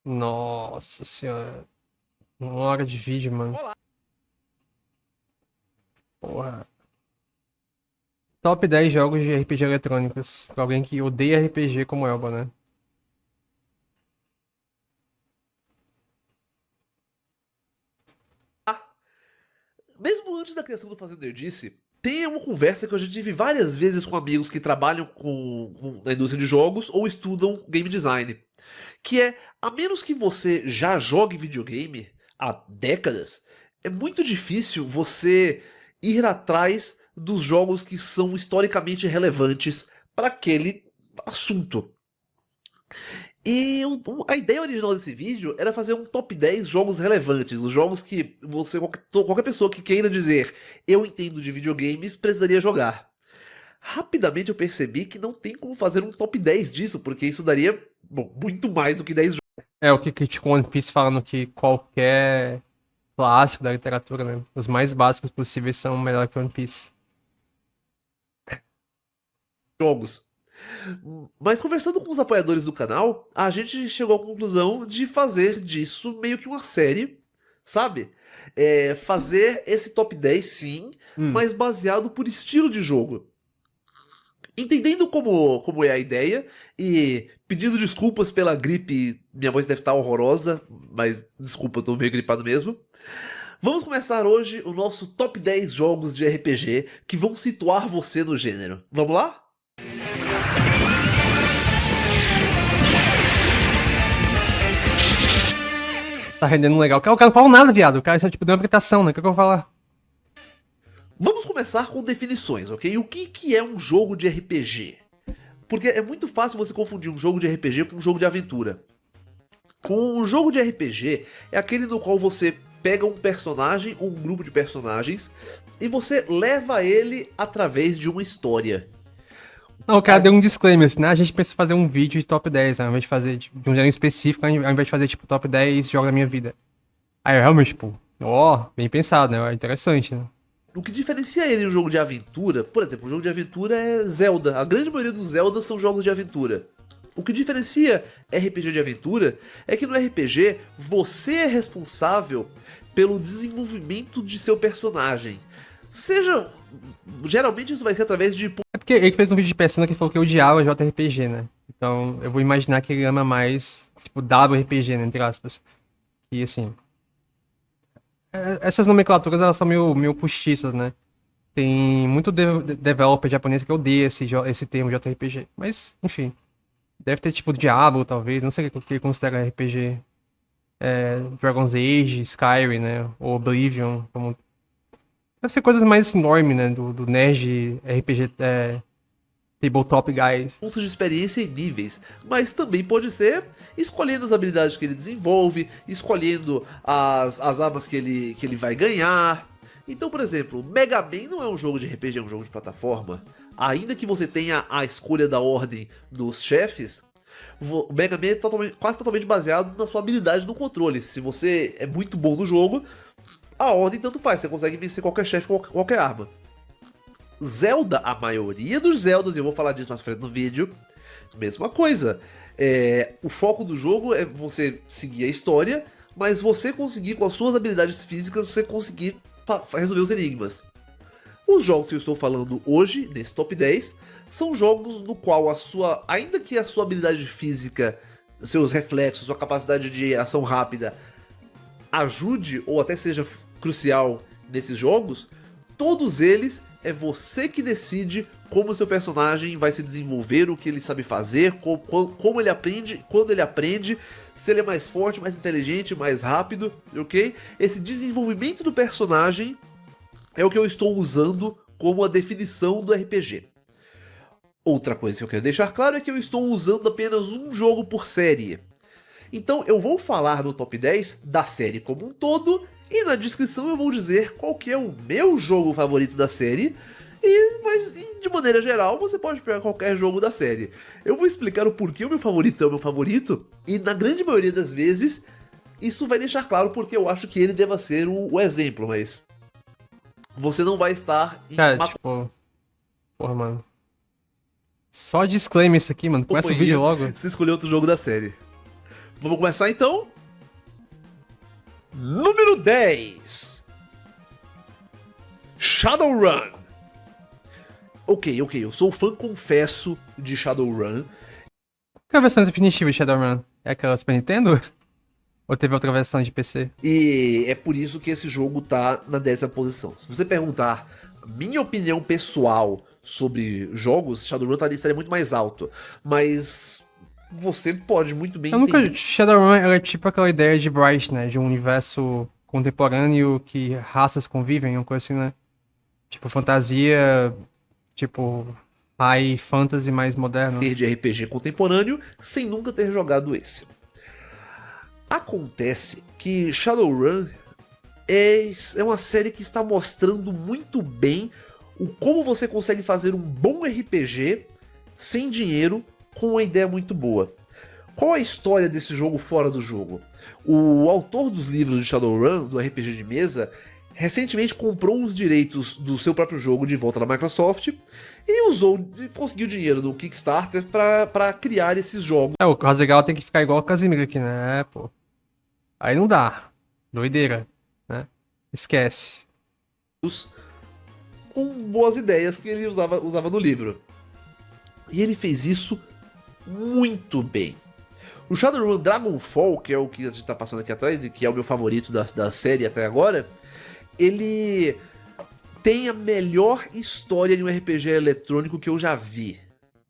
Nossa senhora. 1 hora de vídeo, mano. Olá. Porra. Top 10 jogos de RPG eletrônicos. Pra alguém que odeia RPG como Elba, né? Mesmo antes da criação do Fazendo Nerdice, tem uma conversa que eu já tive várias vezes com amigos que trabalham na indústria de jogos ou estudam game design. Que é, a menos que você já jogue videogame há décadas, é muito difícil você ir atrás dos jogos que são historicamente relevantes para aquele assunto. A ideia original desse vídeo era fazer um top 10 jogos relevantes, os jogos que qualquer pessoa que queira dizer eu entendo de videogames precisaria jogar. Rapidamente eu percebi que não tem como fazer um top 10 disso, porque isso daria, bom, muito mais do que 10 jogos. É o que criticou One Piece falando que qualquer clássico da literatura, né? Os mais básicos possíveis são melhor que One Piece. Mas conversando com os apoiadores do canal, a gente chegou à conclusão de fazer disso meio que uma série, sabe? Fazer esse top 10 sim, Hum. mas baseado por estilo de jogo. Entendendo como é a ideia e pedindo desculpas pela gripe, minha voz deve estar horrorosa, mas desculpa, eu tô meio gripado mesmo. Vamos começar hoje o nosso top 10 jogos de RPG que vão situar você no gênero. Vamos lá? Tá rendendo legal. O cara não fala nada, viado. O cara só, tipo, deu uma apresentação, né? O que eu vou falar? Vamos começar com definições, ok? O que é um jogo de RPG? Porque é muito fácil você confundir um jogo de RPG com um jogo de aventura. Com um jogo de RPG é aquele no qual você pega um personagem ou um grupo de personagens e você leva ele através de uma história. Não, o cara deu um disclaimer, assim, né? A gente pensa em fazer um vídeo de top 10, né? Ao invés de fazer tipo, de um gênero específico, ao invés de fazer, tipo, top 10 jogos da minha vida. Aí, realmente, tipo, bem pensado, né? Interessante, né? O que diferencia ele de um jogo de aventura, por exemplo, um jogo de aventura é Zelda. A grande maioria dos Zeldas são jogos de aventura. O que diferencia RPG de aventura é que no RPG você é responsável pelo desenvolvimento de seu personagem. Seja. Geralmente isso vai ser através de. É porque ele fez um vídeo de Persona que falou que odiava JRPG, né? Então, eu vou imaginar que ele ama mais, tipo, WRPG, né? Entre aspas. E, assim, essas nomenclaturas, elas são meio postiças, né? Tem muito developer japonês que odeia esse termo JRPG. Mas, enfim. Deve ter tipo Diablo, talvez. Não sei o que considera RPG. Dragon's Age, Skyrim, né? Ou Oblivion. Deve ser coisas mais norm, né? Do nerd RPG tabletop guys. Pontos de experiência e níveis, mas também pode ser escolhendo as habilidades que ele desenvolve, escolhendo as armas que ele vai ganhar. Então, por exemplo, Mega Man não é um jogo de RPG, é um jogo de plataforma. Ainda que você tenha a escolha da ordem dos chefes, o Mega Man é quase totalmente baseado na sua habilidade no controle. Se você é muito bom no jogo, a ordem tanto faz, você consegue vencer qualquer chefe com qualquer arma. Zelda, a maioria dos Zeldas, e eu vou falar disso mais pra frente no vídeo, mesma coisa. O foco do jogo é você seguir a história, mas você conseguir, com as suas habilidades físicas, você conseguir resolver os enigmas. Os jogos que eu estou falando hoje, nesse top 10, são jogos no qual ainda que a sua habilidade física, seus reflexos, sua capacidade de ação rápida ajude ou até seja crucial nesses jogos, todos eles é você que decide como o seu personagem vai se desenvolver, o que ele sabe fazer, como ele aprende, quando ele aprende, se ele é mais forte, mais inteligente, mais rápido, ok? Esse desenvolvimento do personagem é o que eu estou usando como a definição do RPG. Outra coisa que eu quero deixar claro é que eu estou usando apenas um jogo por série. Então eu vou falar no top 10 da série como um todo, e na descrição eu vou dizer qual que é o meu jogo favorito da série, mas de maneira geral você pode pegar qualquer jogo da série. Eu vou explicar o porquê o meu favorito é o meu favorito, e na grande maioria das vezes isso vai deixar claro porque eu acho que ele deva ser o exemplo, mas você não vai estar em Cara, tipo. Porra, mano. Só disclaimer isso aqui, mano. Começa o vídeo companhia logo. se escolher outro jogo da série. Vamos começar então? Número 10. Shadowrun. Ok, eu sou fã, confesso, de Shadowrun. Qual é a versão definitiva de Shadowrun? É aquela Super Nintendo? Ou teve outra versão de PC? E é por isso que esse jogo tá na 10ª posição. Se você perguntar minha opinião pessoal sobre jogos, Shadowrun estaria muito mais alto. Mas você pode muito bem Eu nunca. entender. Shadowrun ela é tipo aquela ideia de Bright, né? De um universo contemporâneo que raças convivem, uma coisa assim, né? Tipo fantasia, tipo high fantasy mais moderno. De RPG contemporâneo sem nunca ter jogado esse. Acontece que Shadowrun é uma série que está mostrando muito bem o como você consegue fazer um bom RPG sem dinheiro com uma ideia muito boa. Qual a história desse jogo fora do jogo? O autor dos livros de Shadowrun, do RPG de mesa, recentemente comprou os direitos do seu próprio jogo de volta da Microsoft e conseguiu dinheiro no Kickstarter para criar esses jogos. É, o Hasegawa tem que ficar igual o Casimiro aqui, né? É, pô. Aí não dá. Doideira, né? Esquece. Com boas ideias que ele usava no livro. E ele fez isso muito bem. O Shadowrun Dragonfall, que é o que a gente tá passando aqui atrás e que é o meu favorito da série até agora, ele tem a melhor história de um RPG eletrônico que eu já vi.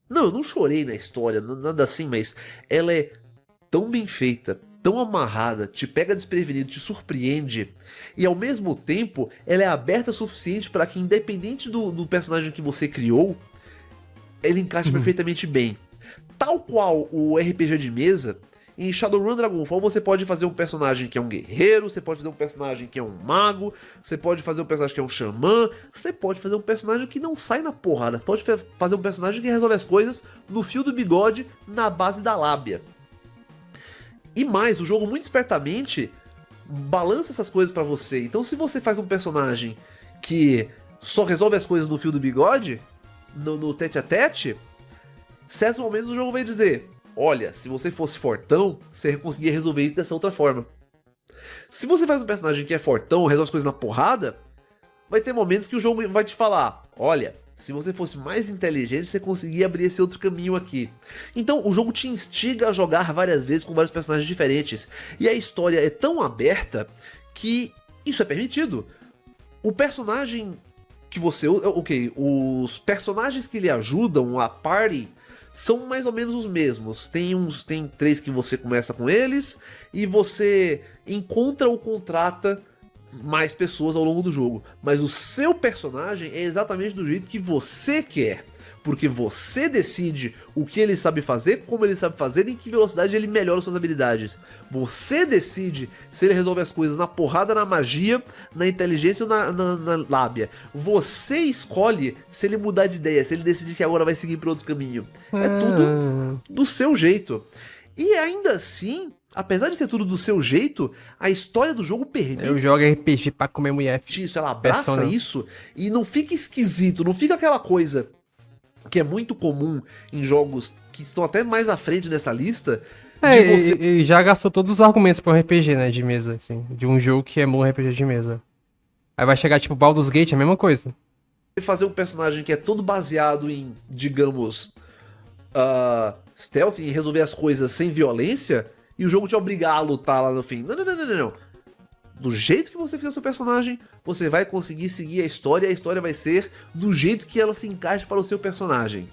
Não, eu não chorei na história, nada assim, mas ela é tão bem feita, tão amarrada, te pega desprevenido, te surpreende, e ao mesmo tempo ela é aberta o suficiente para que, independente do personagem que você criou, ele encaixe perfeitamente bem. Tal qual o RPG de mesa, em Shadowrun Dragonfall você pode fazer um personagem que é um guerreiro, você pode fazer um personagem que é um mago, você pode fazer um personagem que é um xamã, você pode fazer um personagem que não sai na porrada, você pode fazer um personagem que resolve as coisas no fio do bigode, na base da lábia. E mais, o jogo muito espertamente balança essas coisas pra você. Então se você faz um personagem que só resolve as coisas no fio do bigode, no tete-a-tete, certos momentos o jogo vai dizer: olha, se você fosse fortão, você conseguia resolver isso dessa outra forma. Se você faz um personagem que é fortão, resolve as coisas na porrada, vai ter momentos que o jogo vai te falar: olha, se você fosse mais inteligente, você conseguia abrir esse outro caminho aqui. Então o jogo te instiga a jogar várias vezes com vários personagens diferentes. E a história é tão aberta que isso é permitido. O personagem que você usa... Ok, os personagens que lhe ajudam, a party, são mais ou menos os mesmos. Tem 3 que você começa com eles, e você encontra ou contrata mais pessoas ao longo do jogo. Mas o seu personagem é exatamente do jeito que você quer. Porque você decide o que ele sabe fazer, como ele sabe fazer e em que velocidade ele melhora suas habilidades. Você decide se ele resolve as coisas na porrada, na magia, na inteligência ou na lábia. Você escolhe se ele mudar de ideia, se ele decidir que agora vai seguir para outro caminho. É tudo do seu jeito. E ainda assim, apesar de ser tudo do seu jeito, a história do jogo permite... Eu jogo RPG pra comer mulher. Isso, ela abraça Persona. isso e não fica esquisito, não fica aquela coisa que é muito comum em jogos que estão até mais à frente nessa lista, É, de você e já gastou todos os argumentos pra um RPG, né, de mesa, assim. De um jogo que emula RPG de mesa. Aí vai chegar, tipo, Baldur's Gate, a mesma coisa. fazer um personagem que é todo baseado em, digamos, stealth, em resolver as coisas sem violência, e o jogo te obrigar a lutar lá no fim. Não. Do jeito que você fizer o seu personagem, você vai conseguir seguir a história, e a história vai ser do jeito que ela se encaixa para o seu personagem.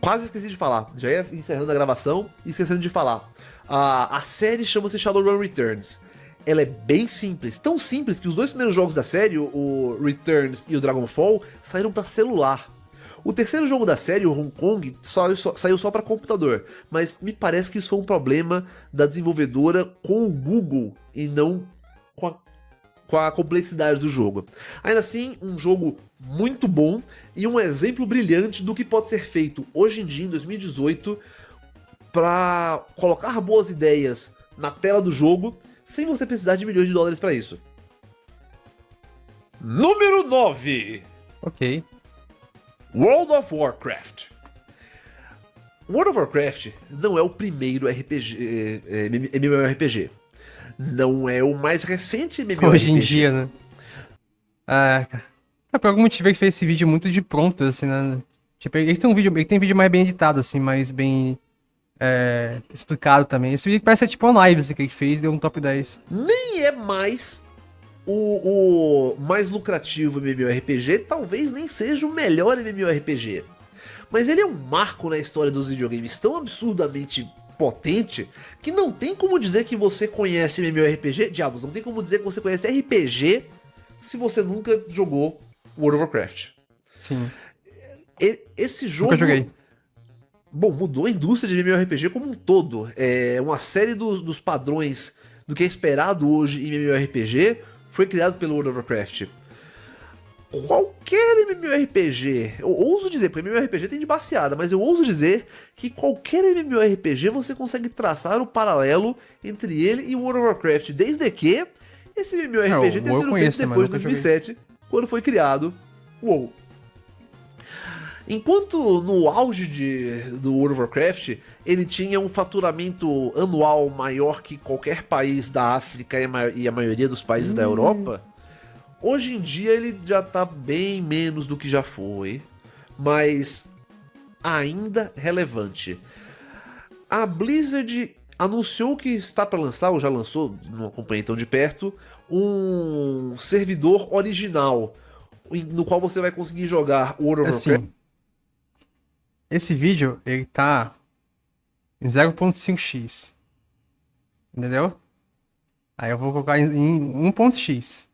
Quase esqueci de falar, já ia encerrando a gravação e esquecendo de falar. A série chama-se Shadowrun Returns. Ela é bem simples, tão simples que os 2 primeiros jogos da série, o Returns e o Dragonfall, saíram para celular. O terceiro jogo da série, o Hong Kong, saiu só para computador, mas me parece que isso foi um problema da desenvolvedora com o Google e não com a complexidade do jogo. Ainda assim, um jogo muito bom e um exemplo brilhante do que pode ser feito hoje em dia, em 2018, para colocar boas ideias na tela do jogo sem você precisar de milhões de dólares para isso. Número 9. Ok. World of Warcraft. World of Warcraft não é o primeiro RPG, MMORPG. Não é o mais recente MMORPG. Hoje em dia, né? Ah, cara. Por algum motivo ele fez esse vídeo muito de pronto, assim, né? Tipo, ele tem vídeo mais bem editado, assim, mais bem explicado também. Esse vídeo parece tipo uma live, assim, que ele fez, deu um top 10. Nem é mais o mais lucrativo MMORPG, talvez nem seja o melhor MMORPG. Mas ele é um marco na história dos videogames tão absurdamente potente que não tem como dizer que você conhece MMORPG, diabos, não tem como dizer que você conhece RPG se você nunca jogou World of Warcraft. Sim. Esse jogo... Nunca joguei. Bom, mudou a indústria de MMORPG como um todo. Uma série dos padrões do que é esperado hoje em MMORPG foi criado pelo World of Warcraft. Qualquer MMORPG, eu ouso dizer, porque MMORPG tem de baseada, mas eu ouso dizer que qualquer MMORPG você consegue traçar o paralelo entre ele e World of Warcraft, desde que esse MMORPG tenha sido feito depois de 2007, quando foi criado o WoW. Enquanto no auge do World of Warcraft, ele tinha um faturamento anual maior que qualquer país da África e a maioria dos países da Europa, hoje em dia ele já tá bem menos do que já foi, mas ainda relevante. A Blizzard anunciou que está para lançar, ou já lançou, não acompanhei tão de perto, um servidor original, no qual você vai conseguir jogar World of Warcraft. Esse vídeo, ele tá em 0.5x. Entendeu? Aí eu vou colocar em 1.x.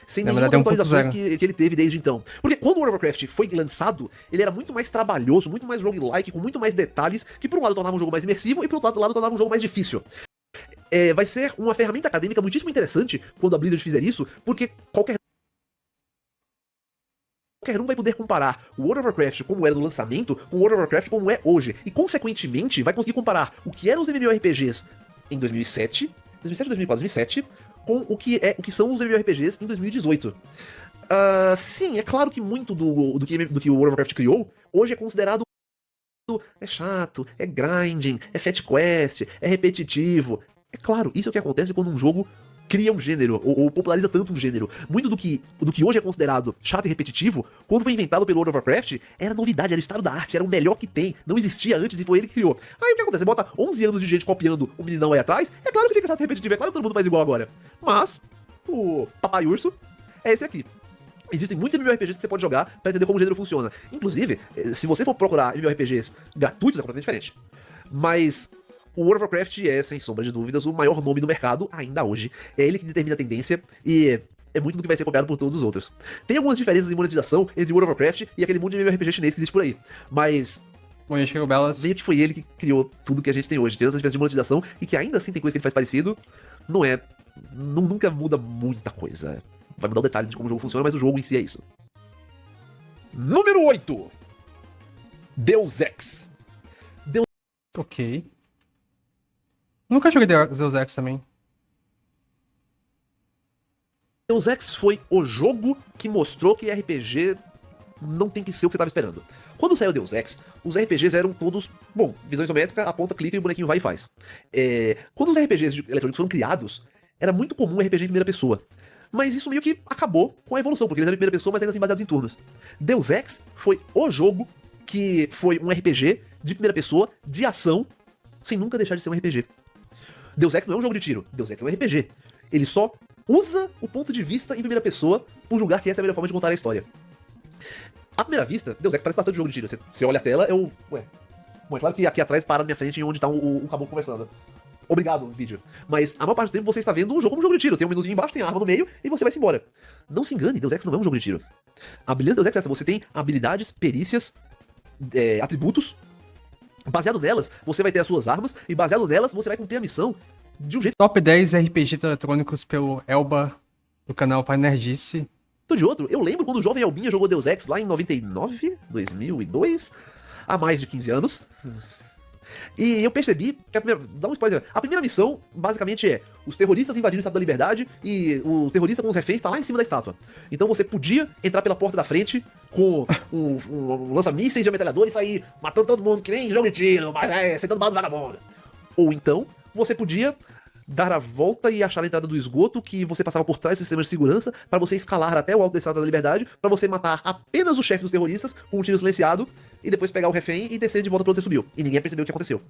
Sem nenhuma das atualizações que ele teve desde então. Porque quando o World of Warcraft foi lançado, ele era muito mais trabalhoso, muito mais roguelike, com muito mais detalhes, que por um lado tornava um jogo mais imersivo e por outro lado tornava um jogo mais difícil. Vai ser uma ferramenta acadêmica muitíssimo interessante quando a Blizzard fizer isso, porque qualquer um vai poder comparar o World of Warcraft como era no lançamento com o World of Warcraft como é hoje. E, consequentemente, vai conseguir comparar o que eram os MMORPGs em 2007, 2004, 2007, com o que são os MMORPGs em 2018. Sim, é claro que muito do que o World of Warcraft criou, hoje é considerado chato, é grinding, é fat quest, é repetitivo. É claro, isso é o que acontece quando um jogo cria um gênero, ou populariza tanto um gênero. Muito do que hoje é considerado chato e repetitivo, quando foi inventado pelo World of Warcraft, era novidade, era o estado da arte, era o melhor que tem, não existia antes e foi ele que criou. Aí o que acontece? Você bota 11 anos de gente copiando o meninão aí atrás, é claro que fica chato e repetitivo, é claro que todo mundo faz igual agora. Mas, o Papai Urso é esse aqui. Existem muitos MMORPGs que você pode jogar pra entender como o gênero funciona. Inclusive, se você for procurar MMORPGs gratuitos, é completamente diferente. Mas o World of Warcraft é, sem sombra de dúvidas, o maior nome do mercado, ainda hoje. É ele que determina a tendência e é muito do que vai ser copiado por todos os outros. Tem algumas diferenças em monetização entre World of Warcraft e aquele mundo de MMORPG chinês que existe por aí. Mas meio que foi ele que criou tudo que a gente tem hoje. Tirando essa diferença de monetização e que ainda assim tem coisa que ele faz parecido, nunca muda muita coisa. Vai mudar o detalhe de como o jogo funciona, mas o jogo em si é isso. Número 8. Deus Ex. Ok. Nunca joguei Deus Ex também. Deus Ex foi o jogo que mostrou que RPG não tem que ser o que você estava esperando. Quando saiu Deus Ex, os RPGs eram todos, visão isométrica, aponta, clica e o bonequinho vai e faz. Quando os RPGs eletrônicos foram criados, era muito comum RPG em primeira pessoa. Mas isso meio que acabou com a evolução, porque eles eram em primeira pessoa, mas ainda assim baseados em turnos. Deus Ex foi o jogo que foi um RPG de primeira pessoa, de ação, sem nunca deixar de ser um RPG. Deus Ex não é um jogo de tiro, Deus Ex é um RPG. Ele só usa o ponto de vista em primeira pessoa por julgar que essa é a melhor forma de contar a história. À primeira vista, Deus Ex parece bastante jogo de tiro. Você olha a tela, Bom, é claro que aqui atrás, para na minha frente, onde tá o caboclo conversando. Obrigado, vídeo. Mas a maior parte do tempo você está vendo um jogo como um jogo de tiro. Tem um menuzinho embaixo, tem a arma no meio e você vai-se embora. Não se engane, Deus Ex não é um jogo de tiro. A brilhância do Deus Ex é essa. Você tem habilidades, perícias, atributos. Baseado nelas, você vai ter as suas armas. E baseado nelas, você vai cumprir a missão de um jeito Top 10 RPGs eletrônicos pelo Elba, do canal Pai Nerdice. ou de outro. Eu lembro quando o jovem Elbinha jogou Deus Ex lá em 99, 2002, há mais de 15 anos. E eu percebi que dá um spoiler. A primeira missão, basicamente, é os terroristas invadindo o Estátua da Liberdade e o terrorista com os reféns tá lá em cima da estátua. Então você podia entrar pela porta da frente com um lança-mísseis e uma metralhadora e sair matando todo mundo, que nem jogo de tiro, mas sentando bala do vagabundo. Ou então, você podia dar a volta e achar a entrada do esgoto, que você passava por trás do sistema de segurança, para você escalar até o alto da Estátua da Liberdade, para você matar apenas o chefe dos terroristas com um tiro silenciado, e depois pegar o refém e descer de volta pra onde você subiu. E ninguém percebeu o que aconteceu.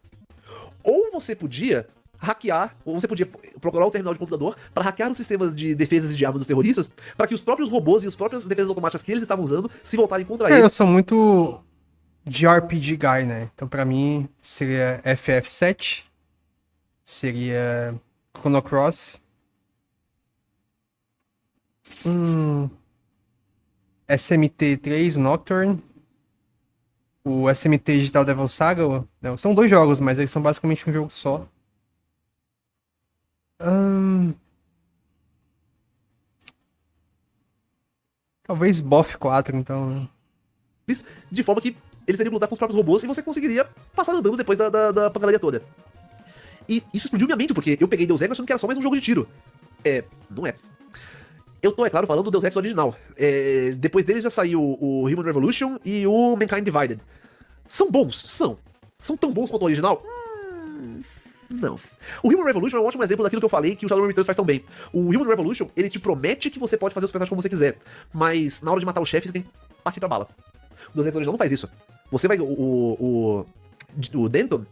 Ou você podia hackear, ou você podia procurar o terminal de computador para hackear os sistemas de defesas e de armas dos terroristas, para que os próprios robôs e as próprias defesas automáticas que eles estavam usando se voltarem contra eles. Eu sou muito de RPG guy, né? Então pra mim seria FF7, seria Chrono Cross, SMT3 Nocturne, o SMT Digital Devil Saga. Não, são 2 jogos, mas eles são basicamente um jogo só. Talvez BoF 4, então. De forma que eles iriam lutar com os próprios robôs e você conseguiria passar andando depois da pancadaria toda. E isso explodiu minha mente, porque eu peguei Deus Ex achando que era só mais um jogo de tiro. Não é. Eu tô, é claro, falando do Deus Ex original. Depois deles já saiu o Human Revolution e o Mankind Divided. São bons? São. São tão bons quanto o original? Não. O Human Revolution é um ótimo exemplo daquilo que eu falei que o Shadowrun Returns faz tão bem. O Human Revolution, ele te promete que você pode fazer os personagens como você quiser, mas na hora de matar o chefe, você tem que partir pra bala. O Deus Ex original não faz isso. Você vai... O Denton...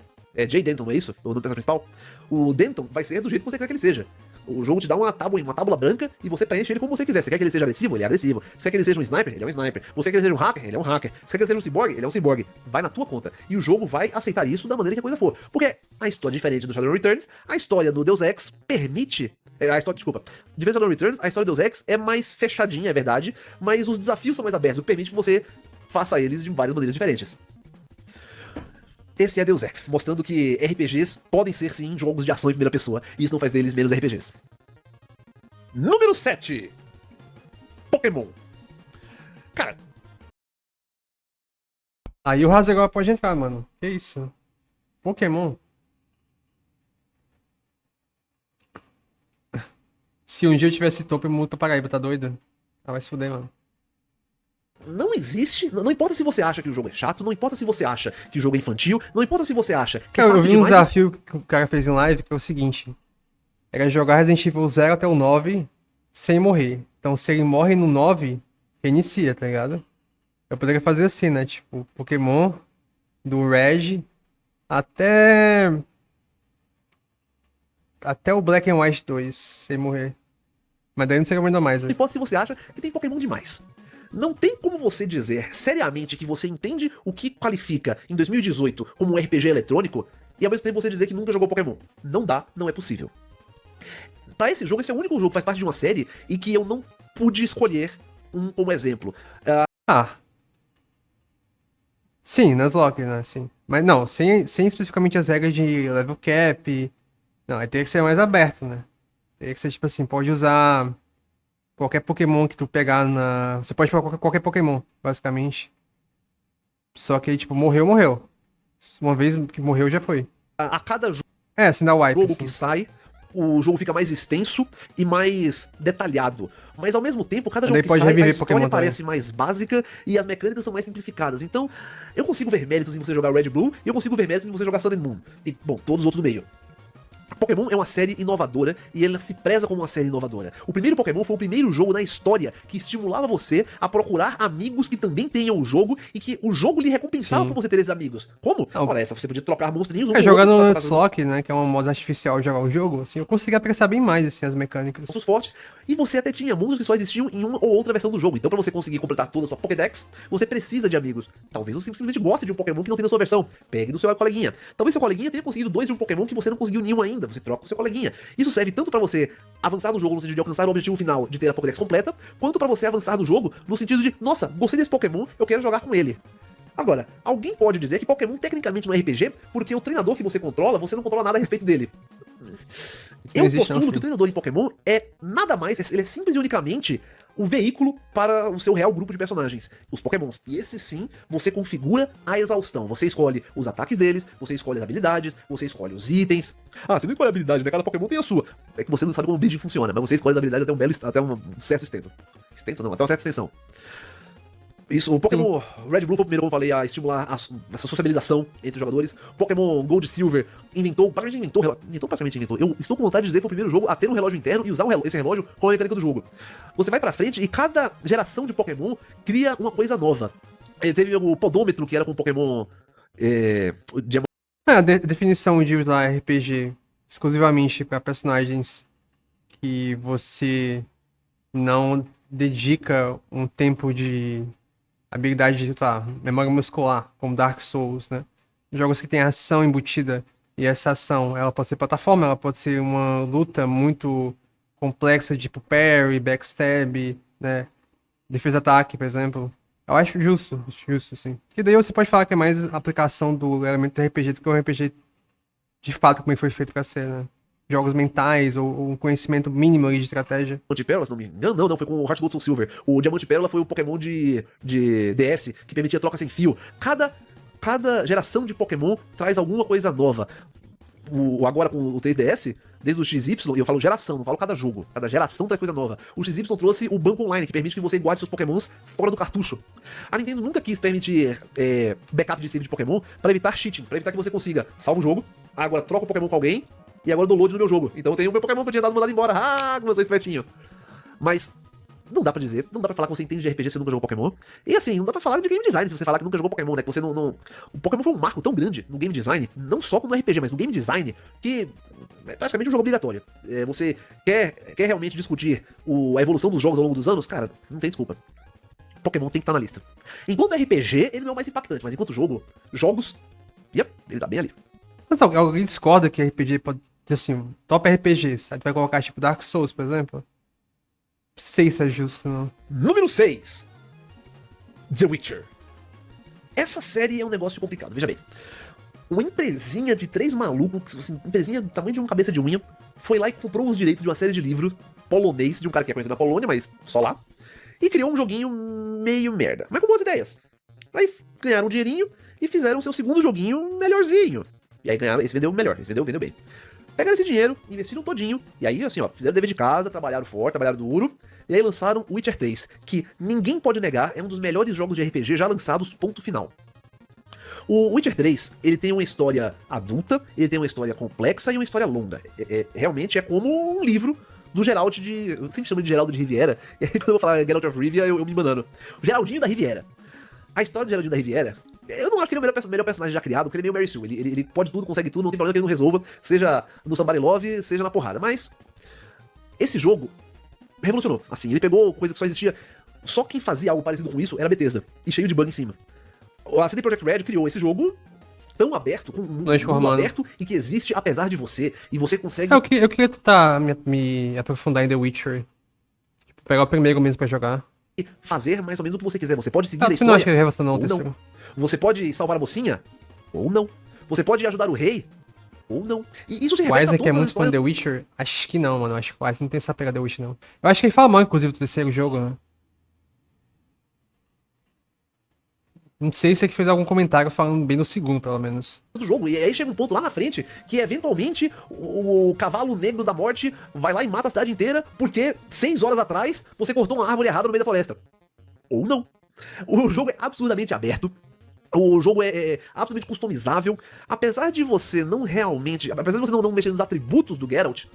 Jay Denton, não é isso? O nome principal? O Denton vai ser do jeito que você quer que ele seja. O jogo te dá uma tábua branca e você preenche ele como você quiser. Você quer que ele seja agressivo? Ele é agressivo. Você quer que ele seja um sniper? Ele é um sniper. Você quer que ele seja um hacker? Ele é um hacker. Você quer que ele seja um cyborg? Ele é um cyborg. Vai na tua conta. E o jogo vai aceitar isso da maneira que a coisa for. Porque a história, diferente do Shadowrun Returns, a história do Deus Ex permite... Diferente do Shadowrun Returns, a história do Deus Ex é mais fechadinha, é verdade, mas os desafios são mais abertos, o que permite que você faça eles de várias maneiras diferentes. Esse é Deus Ex, mostrando que RPGs podem ser sim jogos de ação em primeira pessoa, e isso não faz deles menos RPGs. Número 7. Pokémon. Cara... Aí o Razer agora pode entrar, mano. Que isso? Pokémon. Se um dia eu tivesse topo, eu mudo pra Paraíba, tá doido? Ah, vai se fuder, mano. Não existe, não importa se você acha que o jogo é chato, não importa se você acha que o jogo é infantil, não importa se você acha que é eu fácil vi um demais... desafio que o cara fez em live, que é o seguinte. Era jogar Resident Evil 0 até o 9 sem morrer. Então se ele morre no 9, reinicia, tá ligado? Eu poderia fazer assim, né? Tipo, Pokémon do Reg até o Black and White 2 sem morrer. Mas daí não seria ainda mais, Não né? importa se você acha que tem Pokémon demais. Não tem como você dizer seriamente que você entende o que qualifica em 2018 como um RPG eletrônico e ao mesmo tempo você dizer que nunca jogou Pokémon. Não dá, não é possível. Pra esse jogo, esse é o único jogo que faz parte de uma série e que eu não pude escolher um como exemplo. Sim, Nuzlocke, né? Sim. Mas não, sem especificamente as regras de level cap. Não, aí teria que ser mais aberto, né? Teria que ser tipo assim, pode usar qualquer Pokémon que tu pegar na... Você pode pegar qualquer Pokémon, basicamente. Só que, tipo, morreu. Uma vez que morreu, já foi. A cada jogo Assim dá wipe, assim. que sai, o jogo fica mais extenso e mais detalhado. Mas ao mesmo tempo, cada jogo Daí que pode sai, a reviver história Pokémon parece mais básica e as mecânicas são mais simplificadas. Então, eu consigo ver méritos em você jogar Red Blue e eu consigo ver méritos em você jogar Sun and Moon. E, bom, todos os outros do meio. Pokémon é uma série inovadora e ela se preza como uma série inovadora. O primeiro Pokémon foi o primeiro jogo na história que estimulava você a procurar amigos que também tenham o jogo e que o jogo lhe recompensava Sim. por você ter esses amigos. Como? Não. Ora, essa você podia trocar monstrinhos um com o Jogando outro, no pra- Nuzlocke, né? Que é uma moda artificial de jogar o jogo, assim, eu consegui apreciar bem mais, assim, as mecânicas. monstros fortes, e você até tinha monstros que só existiam em uma ou outra versão do jogo. Então, pra você conseguir completar toda a sua Pokédex, você precisa de amigos. Talvez você simplesmente goste de um Pokémon que não tem na sua versão. Pegue do seu coleguinha. Talvez seu coleguinha tenha conseguido 2 de um Pokémon que você não conseguiu nenhum ainda. Você troca com seu coleguinha. Isso serve tanto pra você avançar no jogo no sentido de alcançar o objetivo final de ter a Pokédex completa, quanto pra você avançar no jogo no sentido de, nossa, gostei desse Pokémon, eu quero jogar com ele. Agora, alguém pode dizer que Pokémon tecnicamente não é RPG, porque o treinador que você não controla nada a respeito dele. Isso não Eu existe, não, postulo que filho. o treinador em Pokémon é nada mais, ele é simples e unicamente o veículo para o seu real grupo de personagens, os Pokémons. E esse sim, você configura a exaustão. Você escolhe os ataques deles, você escolhe as habilidades, você escolhe os itens. Ah, você não escolhe a habilidade, né? Cada Pokémon tem a sua. É que você não sabe como o Bleeding funciona, mas você escolhe as habilidades até um certo extento. Extento não, até uma certa extensão. Isso, o Pokémon Red Blue foi o primeiro, como eu falei, a estimular essa sociabilização entre os jogadores. Pokémon Gold e Silver praticamente inventou. Eu estou com vontade de dizer que foi o primeiro jogo a ter um relógio interno e usar esse relógio como a mecânica do jogo. Você vai pra frente e cada geração de Pokémon cria uma coisa nova. Teve o Podômetro, que era com o Pokémon o Diamante. A definição de usar RPG exclusivamente para personagens que você não dedica um tempo de habilidade de, memória muscular, como Dark Souls, né? Jogos que tem ação embutida, e essa ação, ela pode ser plataforma, ela pode ser uma luta muito complexa, tipo parry, backstab, né? Defesa-ataque, por exemplo. Eu acho justo, sim. E daí você pode falar que é mais aplicação do elemento do RPG do que o RPG de fato como ele foi feito pra ser, né? Jogos mentais ou um conhecimento mínimo ali de estratégia. Diamante Pérola, se não me engano, não, foi com o Heart Gold Soul Silver. O Diamante Pérola foi o Pokémon de DS, que permitia troca sem fio. Cada geração de Pokémon traz alguma coisa nova. Agora com o 3DS, desde o XY, e eu falo geração, não falo cada jogo. Cada geração traz coisa nova. O XY trouxe o banco online, que permite que você guarde seus Pokémons fora do cartucho. A Nintendo nunca quis permitir backup de save de Pokémon para evitar cheating, para evitar que você consiga salva o jogo, agora troca o Pokémon com alguém, e agora eu dou load no meu jogo. Então eu tenho o meu Pokémon que eu tinha dado mandado embora. Ah, como eu sou espertinho. Mas não dá pra dizer, não dá pra falar que você entende de RPG se você nunca jogou Pokémon. E assim, não dá pra falar de game design se você falar que nunca jogou Pokémon, né? Que você não... O Pokémon foi um marco tão grande no game design, não só como no RPG, mas no game design, que é praticamente um jogo obrigatório. Você quer realmente discutir a evolução dos jogos ao longo dos anos? Cara, não tem desculpa. Pokémon tem que estar na lista. Enquanto RPG, ele não é o mais impactante, mas enquanto jogos, ele tá bem ali. Mas alguém discorda que RPG pode ter, assim, top RPGs. Aí tu vai colocar, tipo, Dark Souls, por exemplo? Não sei se é justo, não. Número 6. The Witcher. Essa série é um negócio complicado, veja bem. Uma empresinha de 3 malucos, assim, empresinha do tamanho de uma cabeça de unha, foi lá e comprou os direitos de uma série de livros polonês, de um cara que é conhecido na Polônia, mas só lá, e criou um joguinho meio merda, mas com boas ideias. Aí ganharam um dinheirinho e fizeram o seu segundo joguinho melhorzinho. E aí ganharam, esse vendeu melhor, esse vendeu bem. Pegaram esse dinheiro, investiram todinho, e aí assim, fizeram dever de casa, trabalharam forte, trabalharam duro, e aí lançaram o Witcher 3, que ninguém pode negar, é um dos melhores jogos de RPG já lançados, ponto final. O Witcher 3, ele tem uma história adulta, ele tem uma história complexa e uma história longa. Realmente é como um livro do Geralt de... Eu sempre chamo de Geraldo de Riviera, e aí quando eu vou falar Geralt of Rivia, eu me banano. O Geraldinho da Riviera. A história do Geraldinho da Riviera, eu não acho que ele é o melhor personagem já criado, porque ele é meio Mary Sue. Ele pode tudo, consegue tudo, não tem problema que ele não resolva, seja no Somebody Love, seja na porrada. Mas esse jogo revolucionou. Assim, ele pegou coisa que só existia... Só quem fazia algo parecido com isso era a Bethesda, e cheio de bug em cima. A CD Projekt Red criou esse jogo tão aberto, com um mundo aberto, e que existe apesar de você, e você consegue... Eu queria tentar me aprofundar em The Witcher. Tipo, pegar o primeiro mesmo pra jogar. fazer mais ou menos o que você quiser. Você pode seguir a Eu história, não acho que é relação não, ou terceiro. não. Você pode salvar a mocinha, ou não. Você pode ajudar o rei, ou não. E isso se O repete a Isaac é todas as muito fã de histórias. The Witcher? Acho que não, mano. Acho que o Isaac não tem essa pegada The Witcher, não. Eu acho que ele fala mal, inclusive, do terceiro jogo, né? Não sei se ele fez algum comentário falando bem do segundo, pelo menos. Do jogo. E aí chega um ponto lá na frente que eventualmente o cavalo negro da morte vai lá e mata a cidade inteira porque 6 horas atrás você cortou uma árvore errada no meio da floresta. Ou não. O jogo é absurdamente aberto. O jogo é absolutamente customizável. Apesar de você não realmente... Apesar de você não mexer nos atributos do Geralt,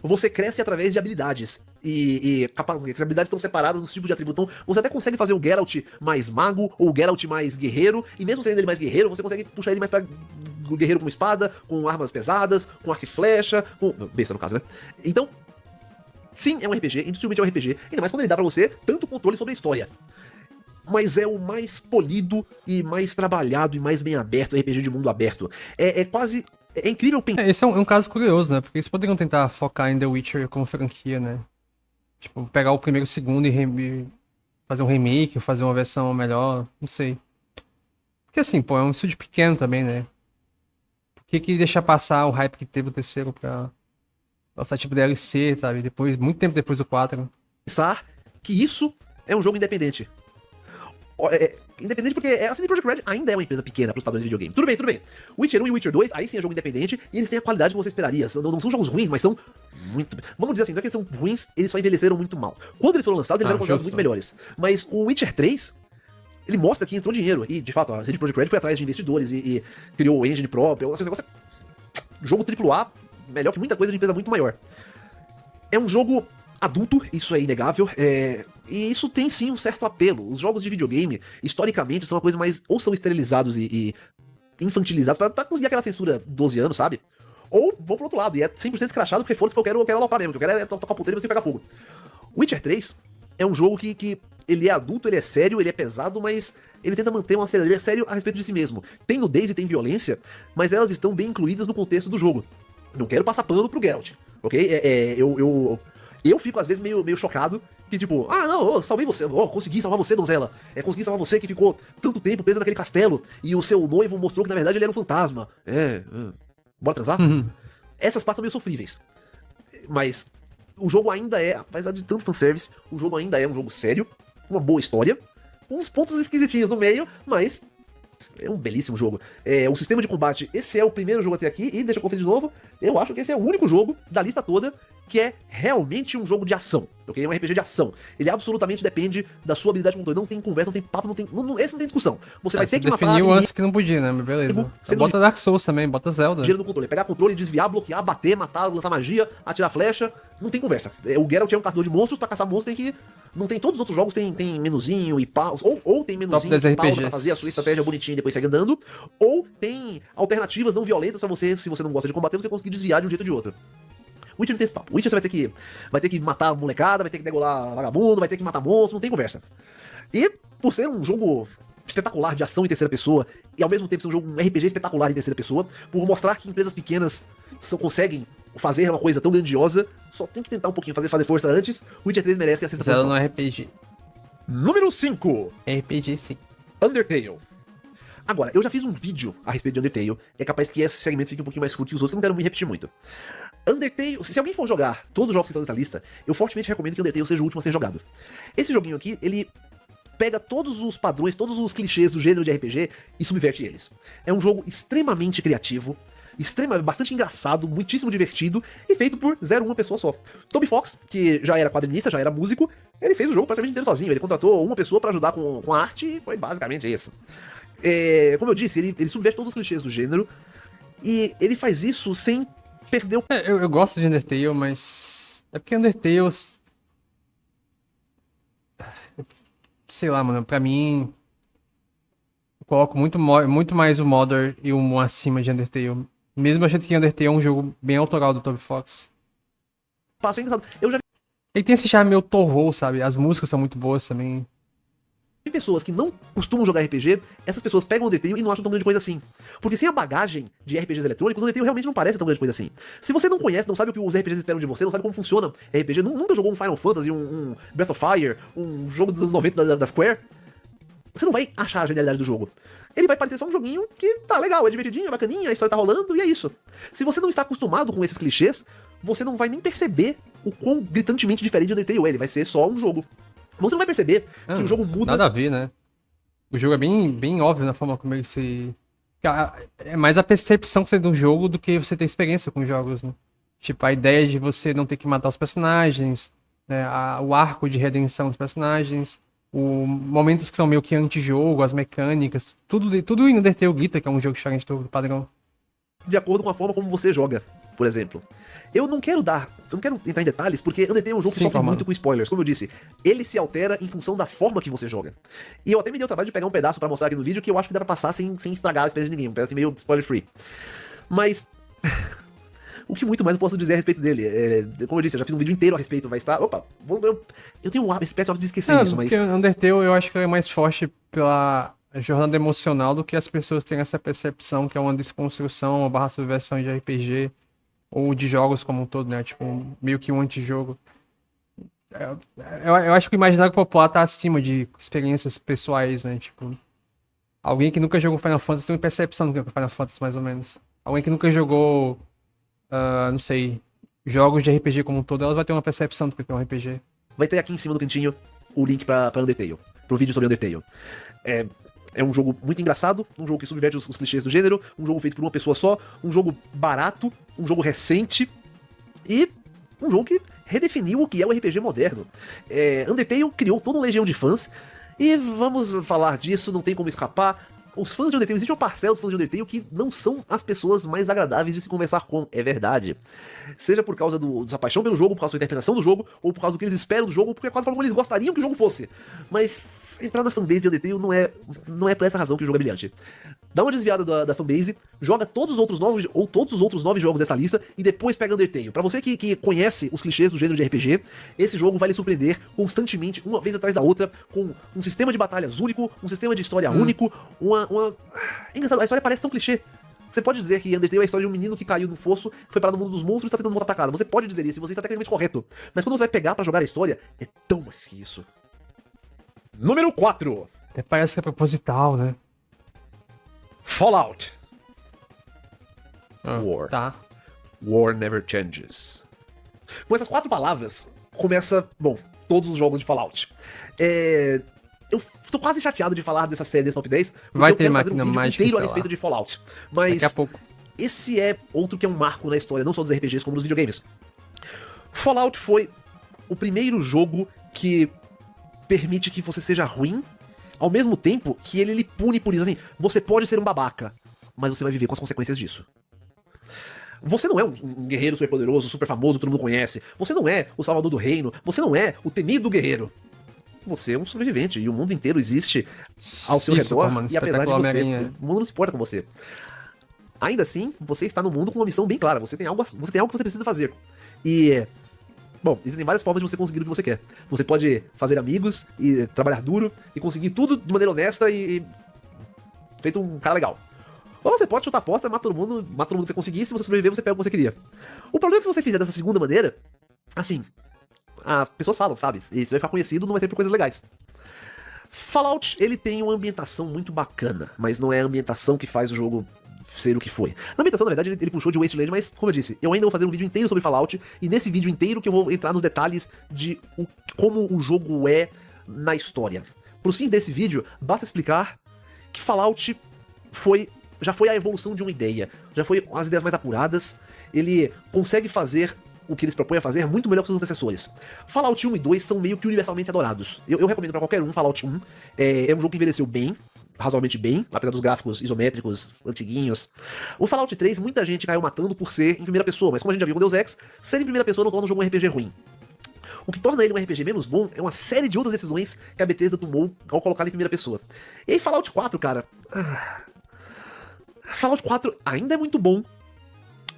você cresce através de habilidades. E as habilidades estão separadas nos tipos de atributo. Então, você até consegue fazer o Geralt mais mago, ou o Geralt mais guerreiro. E mesmo sendo ele mais guerreiro, você consegue puxar ele mais pra guerreiro com espada, com armas pesadas, com arco e flecha, com... besta no caso, né? Então, sim, é um RPG. Indiscutivelmente é um RPG. Ainda mais quando ele dá pra você tanto controle sobre a história. Mas é o mais polido e mais trabalhado e mais bem aberto RPG de mundo aberto. É quase... É incrível pensar... Esse é um caso curioso, né? Porque eles poderiam tentar focar em The Witcher como franquia, né? Tipo, pegar o primeiro e o segundo e fazer um remake, ou fazer uma versão melhor, não sei. Porque assim, pô, é um estúdio pequeno também, né? Por que deixar passar o hype que teve o terceiro pra lançar tipo DLC, sabe? Depois, muito tempo depois do 4. que isso é um jogo independente. Independente porque a CD Projekt Red ainda é uma empresa pequena pros padrões de videogame. Tudo bem. Witcher 1 e Witcher 2, aí sim é jogo independente, e eles têm a qualidade que você esperaria. Não são jogos ruins, mas são muito... Vamos dizer assim, não é que eles são ruins, eles só envelheceram muito mal. Quando eles foram lançados, eles eram jogos muito melhores. Mas o Witcher 3, ele mostra que entrou dinheiro. E, de fato, a CD Projekt Red foi atrás de investidores e criou o engine próprio. Assim, o negócio é... Jogo AAA, melhor que muita coisa de empresa muito maior. É um jogo adulto, isso é inegável, e isso tem sim um certo apelo. Os jogos de videogame, historicamente, são uma coisa mais... Ou são esterilizados e infantilizados pra conseguir aquela censura 12 anos, sabe? Ou vão pro outro lado, e é 100% escrachado, porque foda-se que eu quero alopar mesmo, que eu quero é tocar puteiro e você pegar fogo. Witcher 3 é um jogo que ele é adulto, ele é sério, ele é pesado, mas ele tenta manter uma série, ele é sério a respeito de si mesmo. Tem nudez e tem violência, mas elas estão bem incluídas no contexto do jogo. Não quero passar pano pro Geralt, ok? Eu fico às vezes meio chocado, que tipo, não, salvei você, consegui salvar você, donzela. Consegui salvar você que ficou tanto tempo preso naquele castelo, e o seu noivo mostrou que na verdade ele era um fantasma. Bora transar? Essas partes são meio sofríveis. Mas o jogo ainda é, apesar de tanto fanservice, o jogo ainda é um jogo sério, uma boa história, com uns pontos esquisitinhos no meio, mas é um belíssimo jogo. O sistema de combate, esse é o primeiro jogo até aqui, e deixa eu conferir de novo, eu acho que esse é o único jogo da lista toda que é realmente um jogo de ação, ok? É um RPG de ação. Ele absolutamente depende da sua habilidade de controle. Não tem conversa, não tem papo, esse não tem discussão. Você vai ter que matar... Você definiu antes que não podia, né? Mas beleza. Bota Dark Souls também, bota Zelda. Gira no controle. Pegar controle, desviar, bloquear, bater, matar, lançar magia, atirar flecha. Não tem conversa. O Geralt é um caçador de monstros, pra caçar monstros tem que... Não tem todos os outros jogos, tem menuzinho e paus, ou tem menuzinho e pausa pra fazer a sua estratégia bonitinha e depois segue andando, ou tem alternativas não violentas pra você, se você não gosta de combater, você conseguir desviar de um jeito ou de outro. Witcher não tem esse papo. Witcher você vai ter que matar molecada, vai ter que degolar vagabundo, vai ter que matar monstro, não tem conversa. E, por ser um jogo espetacular de ação em terceira pessoa, e ao mesmo tempo ser um jogo, um RPG espetacular em terceira pessoa, por mostrar que empresas pequenas conseguem fazer uma coisa tão grandiosa, só tem que tentar um pouquinho, fazer força antes, Witcher 3 merece a sexta posição. Zelda não é RPG. Número 5. RPG sim. Undertale. Agora, eu já fiz um vídeo a respeito de Undertale, e é capaz que esse segmento fique um pouquinho mais curto que os outros, que eu não quero me repetir muito. Undertale, se alguém for jogar todos os jogos que estão nessa lista, eu fortemente recomendo que Undertale seja o último a ser jogado. Esse joguinho aqui, ele pega todos os padrões, todos os clichês do gênero de RPG e subverte eles. É um jogo extremamente criativo, bastante engraçado, muitíssimo divertido e feito por 01 pessoa só. Toby Fox, que já era quadrinista, já era músico, ele fez o jogo praticamente inteiro sozinho. Ele contratou uma pessoa pra ajudar com a arte e foi basicamente isso. Como eu disse, ele subverte todos os clichês do gênero e ele faz isso sem perder o... Eu gosto de Undertale, mas... É porque Undertale... Sei lá, mano, pra mim... Eu coloco muito mais o Mother e o Moon acima de Undertale. Mesmo achando que Undertale é um jogo bem autoral do Toby Fox. Passo engraçado. Eu já Ele tem esse charme meio Torro, sabe? As músicas são muito boas também. vi pessoas que não costumam jogar RPG, essas pessoas pegam o Undertale e não acham tão grande coisa assim. Porque sem a bagagem de RPGs eletrônicos, o Undertale realmente não parece tão grande coisa assim. Se você não conhece, não sabe o que os RPGs esperam de você, não sabe como funciona RPG, nunca jogou um Final Fantasy, um Breath of Fire, um jogo dos anos 90 da Square, você não vai achar a genialidade do jogo. Ele vai parecer só um joguinho que tá legal, é divertidinho, é bacaninha, a história tá rolando e é isso. Se você não está acostumado com esses clichês, você não vai nem perceber o quão gritantemente diferente de Undertale é. Ele vai ser só um jogo. Você não vai perceber que o jogo muda... Nada a ver, né? O jogo é bem óbvio na forma como ele se... É mais a percepção que você tem do jogo do que você ter experiência com jogos, né? Tipo, a ideia de você não ter que matar os personagens, né? O arco de redenção dos personagens, momentos que são meio que anti-jogo, as mecânicas, tudo em Undertale grita que é um jogo diferente do padrão. De acordo com a forma como você joga, por exemplo. Eu não quero entrar em detalhes, porque Undertale é um jogo que sofre muito com spoilers. Como eu disse, ele se altera em função da forma que você joga. E eu até me dei o trabalho de pegar um pedaço pra mostrar aqui no vídeo, que eu acho que dá pra passar sem estragar a experiência de ninguém, um pedaço meio spoiler free. Mas... o que muito mais eu posso dizer a respeito dele? Como eu disse, eu já fiz um vídeo inteiro a respeito, vai estar... Opa, eu tenho uma espécie de esquecer isso, mas... Undertale eu acho que é mais forte pela jornada emocional do que as pessoas têm essa percepção que é uma desconstrução / subversão de RPG ou de jogos como um todo, né? Tipo, meio que um antijogo. Eu acho que o imaginário popular tá acima de experiências pessoais, né? Tipo, alguém que nunca jogou Final Fantasy tem uma percepção do que é Final Fantasy, mais ou menos. Alguém que nunca jogou, não sei, jogos de RPG como um todo, elas vai ter uma percepção do que é um RPG. Vai ter aqui em cima do cantinho o link pra Undertale, pro vídeo sobre Undertale. É um jogo muito engraçado, um jogo que subverte os clichês do gênero, um jogo feito por uma pessoa só, um jogo barato, um jogo recente e um jogo que redefiniu o que é o RPG moderno. Undertale criou toda uma legião de fãs e vamos falar disso, não tem como escapar. Os fãs de Undertale, existe uma parcela dos fãs de Undertale que não são as pessoas mais agradáveis de se conversar com, é verdade. Seja por causa da paixão pelo jogo, por causa da interpretação do jogo, ou por causa do que eles esperam do jogo, ou por causa da forma como eles gostariam que o jogo fosse. Mas entrar na fanbase de Undertale não é por essa razão que o jogo é brilhante. Dá uma desviada da fanbase, joga todos os outros 9 jogos dessa lista e depois pega Undertale. Pra você que conhece os clichês do gênero de RPG, esse jogo vai lhe surpreender constantemente, uma vez atrás da outra, com um sistema de batalhas único, um sistema de história único, É engraçado, a história parece tão clichê. Você pode dizer que Undertale é a história de um menino que caiu no fosso, foi parar no mundo dos monstros e está tentando voltar pra casa. Você pode dizer isso e você está tecnicamente correto. Mas quando você vai pegar pra jogar a história, é tão mais que isso. Número 4. Até parece que é proposital, né? Fallout. War. Tá. War never changes. Com essas 4 palavras, começa, todos os jogos de Fallout. Eu tô quase chateado de falar dessa série desse top 10, porque vai eu ter quero fazer um máquina vídeo mágica inteiro a respeito de Fallout. Mas daqui a pouco. esse é outro que é um marco na história, não só dos RPGs, como dos videogames. Fallout foi o primeiro jogo que permite que você seja ruim, ao mesmo tempo que ele lhe pune por isso. Assim, você pode ser um babaca, mas você vai viver com as consequências disso. Você não é um guerreiro super poderoso, super famoso, todo mundo conhece. Você não é o salvador do reino. Você não é o temido guerreiro. Você é um sobrevivente e o mundo inteiro existe ao seu redor. Mano, e apesar de você, o mundo não se importa com você. Ainda assim, você está no mundo com uma missão bem clara. Você tem algo que você precisa fazer. E existem várias formas de você conseguir o que você quer. Você pode fazer amigos e trabalhar duro e conseguir tudo de maneira honesta e feito um cara legal. Ou você pode chutar a porta, mata todo mundo que você conseguir, se você sobreviver, você pega o que você queria. O problema é que se você fizer dessa segunda maneira, assim, as pessoas falam, sabe? E você vai ficar conhecido, não vai ser por coisas legais. Fallout, ele tem uma ambientação muito bacana, mas não é a ambientação que faz o jogo ser o que foi. A ambientação, na verdade, ele puxou de Wasteland, mas, como eu disse, eu ainda vou fazer um vídeo inteiro sobre Fallout, e nesse vídeo inteiro que eu vou entrar nos detalhes de como o jogo é na história. Para os fins desse vídeo, basta explicar que Fallout já foi a evolução de uma ideia, já foi as ideias mais apuradas, ele consegue fazer o que eles propõem a fazer muito melhor que os antecessores. Fallout 1 e 2 são meio que universalmente adorados. Eu recomendo pra qualquer um Fallout 1. É um jogo que envelheceu bem, razoavelmente bem, apesar dos gráficos isométricos, antiguinhos. O Fallout 3, muita gente caiu matando por ser em primeira pessoa, mas como a gente já viu com Deus Ex, ser em primeira pessoa não torna o jogo um RPG ruim. O que torna ele um RPG menos bom é uma série de outras decisões que a Bethesda tomou ao colocar ele em primeira pessoa. E aí Fallout 4, cara... Fallout 4 ainda é muito bom,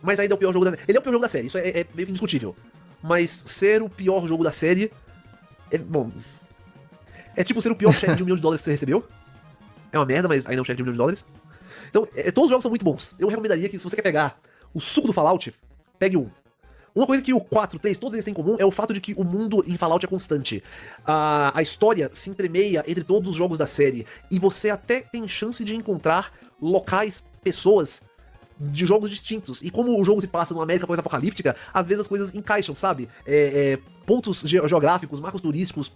mas ainda é o pior jogo da série. Ele é o pior jogo da série, isso é meio indiscutível. Mas ser o pior jogo da série... É tipo ser o pior cheque de $1 milhão que você recebeu. É uma merda, mas ainda é um cheque de $1 milhão. Então, todos os jogos são muito bons. Eu recomendaria que, se você quer pegar o suco do Fallout, pegue um. Uma coisa que o 4, 3, todos eles têm em comum é o fato de que o mundo em Fallout é constante. A história se entremeia entre todos os jogos da série. E você até tem chance de encontrar locais, pessoas de jogos distintos. E como o jogo se passa numa América pós-apocalíptica, às vezes as coisas encaixam, sabe? Pontos geográficos, marcos turísticos,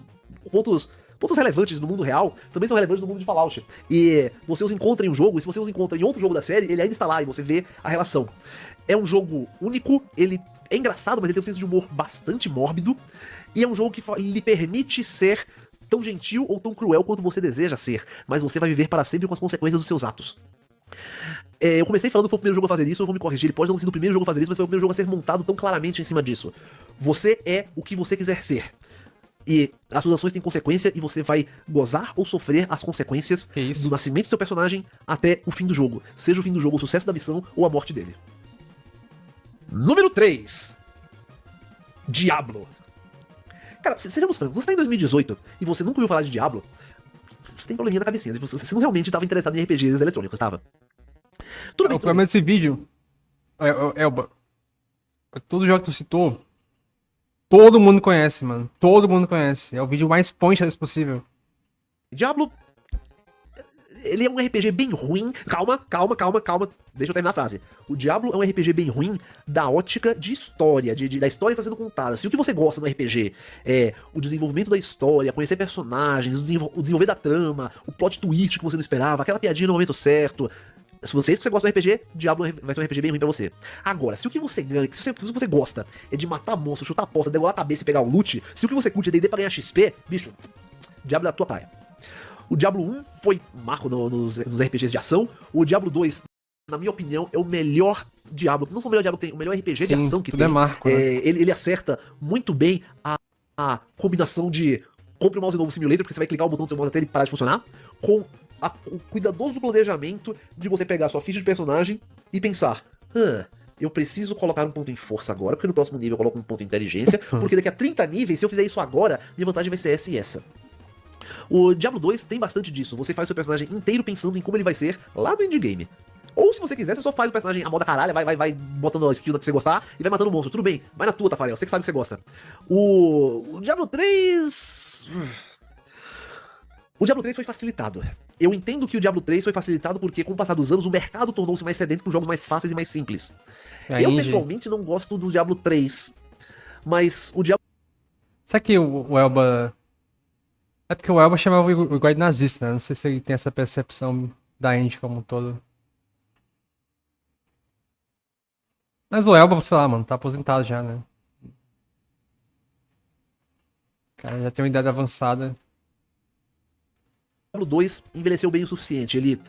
pontos relevantes no mundo real também são relevantes no mundo de Fallout. E você os encontra em um jogo, e se você os encontra em outro jogo da série, ele ainda está lá e você vê a relação. É um jogo único, ele é engraçado, mas ele tem um senso de humor bastante mórbido, e é um jogo que lhe permite ser tão gentil ou tão cruel quanto você deseja ser, mas você vai viver para sempre com as consequências dos seus atos. Eu comecei falando que foi o primeiro jogo a fazer isso, eu vou me corrigir, ele pode não ser o primeiro jogo a fazer isso, mas foi o primeiro jogo a ser montado tão claramente em cima disso. Você é o que você quiser ser. E as suas ações têm consequência e você vai gozar ou sofrer as consequências do nascimento do seu personagem até o fim do jogo. Seja o fim do jogo o sucesso da missão ou a morte dele. Número 3. Diablo. Cara, sejamos francos, você tá em 2018 e você nunca ouviu falar de Diablo, você tem probleminha na cabecinha. Você não realmente estava interessado em RPGs eletrônicos, estava? Tudo bem. O problema desse vídeo, todo jogo que tu citou, todo mundo conhece, mano. Todo mundo conhece. É o vídeo mais pointless possível. Diablo, ele é um RPG bem ruim. Calma. Deixa eu terminar a frase. O Diablo é um RPG bem ruim da ótica de história, da história que está sendo contada. Se o que você gosta no RPG é o desenvolvimento da história, conhecer personagens, o desenvolver da trama, o plot twist que você não esperava, aquela piadinha no momento certo. Se você gosta do RPG, Diablo vai ser um RPG bem ruim pra você. Agora, se o que você ganha, se você gosta é de matar monstro, chutar a porta, degolar a cabeça e pegar o loot, se o que você curte é D&D pra ganhar XP, bicho, Diablo é a tua praia. O Diablo 1 foi marco nos RPGs de ação. O Diablo 2, na minha opinião, é o melhor Diablo. Não só o melhor Diablo que tem, o melhor RPG de ação que tudo tem. É marco, né? Ele acerta muito bem a combinação de compre o mouse novo simulator, porque você vai clicar o botão do seu mouse até ele parar de funcionar, com o cuidadoso planejamento de você pegar a sua ficha de personagem e pensar, eu preciso colocar um ponto em força agora, porque no próximo nível eu coloco um ponto em inteligência, porque daqui a 30 níveis, se eu fizer isso agora, minha vantagem vai ser essa e essa. O Diablo 2 tem bastante disso, você faz o seu personagem inteiro pensando em como ele vai ser lá no endgame. Ou se você quiser, você só faz o personagem a moda caralho, vai botando a skill da que você gostar e vai matando o monstro. Tudo bem, vai na tua, Tafarel, você que sabe que você gosta. O Diablo 3... O Diablo 3 foi facilitado. Eu entendo que o Diablo 3 foi facilitado porque, com o passar dos anos, o mercado tornou-se mais sedento com jogos mais fáceis e mais simples. Eu, pessoalmente, não gosto do Diablo 3. Mas o Diablo... Será que o Elba... É porque o Elba chamava o Igor de nazista, né? Não sei se ele tem essa percepção da Indy como um todo. Mas o Elba, sei lá, mano, tá aposentado já, né? O cara já tem uma idade avançada. Diablo 2 envelheceu bem o suficiente. Ele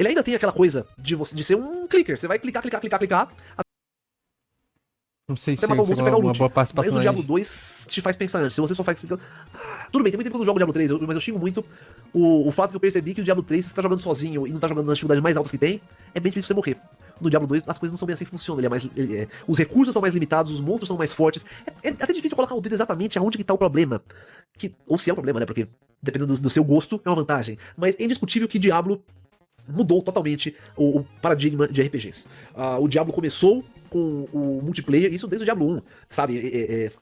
ainda tem aquela coisa de ser um clicker. Você vai clicar. Não sei Você se matou o monstro e pegar o loot. boa participação. Mas o Diablo 2 te faz pensar antes. Se você só faz... Tudo bem, tem muito tempo que eu não jogo o Diablo 3, mas eu xingo muito o fato que eu percebi que o Diablo 3, se você tá jogando sozinho e não tá jogando nas dificuldades mais altas que tem, é bem difícil você morrer. No Diablo 2, as coisas não são bem assim que funcionam. Os recursos são mais limitados, os monstros são mais fortes. É até difícil colocar o dedo exatamente aonde que tá o problema. Ou se é um problema, né? Porque, dependendo do seu gosto, é uma vantagem. Mas é indiscutível que Diablo mudou totalmente o paradigma de RPGs. O Diablo começou com o multiplayer, isso desde o Diablo 1, sabe?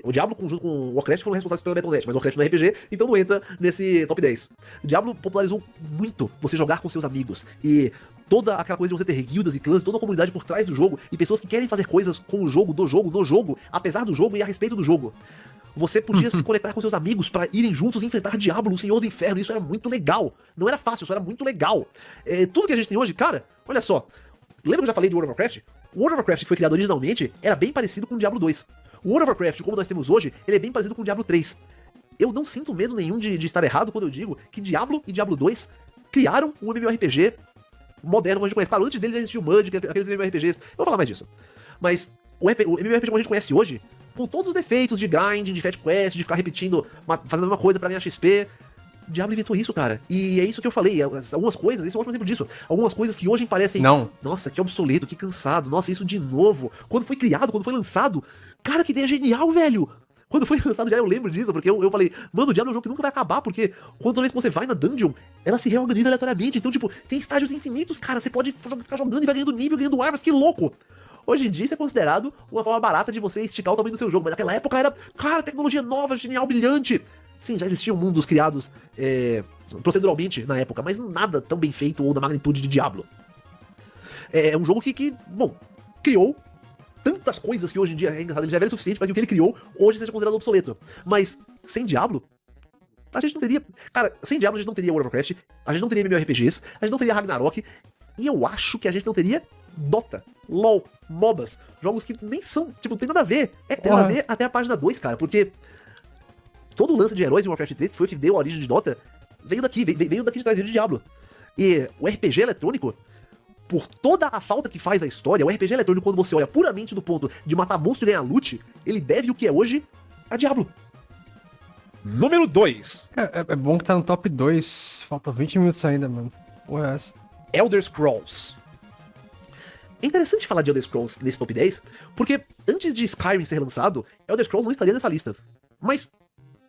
O Diablo, junto com o Warcraft, foram responsáveis pelo Battle.net, mas o Warcraft não é RPG, então não entra nesse top 10. O Diablo popularizou muito você jogar com seus amigos, e toda aquela coisa de você ter guildas e clãs, toda a comunidade por trás do jogo, e pessoas que querem fazer coisas com o jogo, do jogo, apesar do jogo e a respeito do jogo. Você podia se conectar com seus amigos pra irem juntos enfrentar Diablo, o Senhor do Inferno. Isso era muito legal. Não era fácil, isso era muito legal. Tudo que a gente tem hoje, cara, olha só. Lembra que eu já falei de World of Warcraft? O World of Warcraft, que foi criado originalmente, era bem parecido com o Diablo 2. O World of Warcraft, como nós temos hoje, ele é bem parecido com o Diablo 3. Eu não sinto medo nenhum de estar errado quando eu digo que Diablo e Diablo 2 criaram um MMORPG moderno, como a gente conhece. Claro, antes dele já existiu o Magic, aqueles MMORPGs. Eu vou falar mais disso. Mas o MMORPG como a gente conhece hoje, com todos os defeitos de grind, de fetch quest, de ficar repetindo, fazendo a mesma coisa pra ganhar XP, Diablo inventou isso, cara. E é isso que eu falei. Algumas coisas, esse é um ótimo exemplo disso. Algumas coisas que hoje parecem... Não. Nossa, que obsoleto, que cansado. Nossa, isso de novo. Quando foi criado, quando foi lançado... Cara, que ideia genial, velho. Quando foi lançado já eu lembro disso, porque eu falei... Mano, o Diablo é um jogo que nunca vai acabar, porque toda vez que você vai na dungeon, ela se reorganiza aleatoriamente. Então, tipo, tem estágios infinitos, cara. Você pode ficar jogando e vai ganhando nível, ganhando armas. Que louco. Hoje em dia isso é considerado uma forma barata de você esticar o tamanho do seu jogo. Mas naquela época era, cara, tecnologia nova, genial, brilhante. Sim, já existiam mundos criados proceduralmente na época, mas nada tão bem feito ou da magnitude de Diablo. É um jogo que bom, criou tantas coisas que hoje em dia ele já é velho o suficiente para que o que ele criou hoje seja considerado obsoleto. Mas sem Diablo, a gente não teria... Cara, sem Diablo a gente não teria World of Warcraft, a gente não teria MMORPGs, a gente não teria Ragnarok, e eu acho que a gente não teria Dota, LoL, MOBAs, jogos que nem são, tipo, não tem nada a ver. Tem nada a ver até a página 2, cara, porque todo o lance de heróis em Warcraft 3, que foi o que deu a origem de Dota, veio daqui de trás, veio de Diablo. E o RPG eletrônico, por toda a falta que faz a história, o RPG eletrônico, quando você olha puramente do ponto de matar monstro e ganhar loot, ele deve o que é hoje a Diablo. Número 2. É bom que tá no top 2. Faltam 20 minutos ainda, mano. Porra, é essa? Elder Scrolls. É interessante falar de Elder Scrolls nesse top 10, porque antes de Skyrim ser lançado, Elder Scrolls não estaria nessa lista. Mas,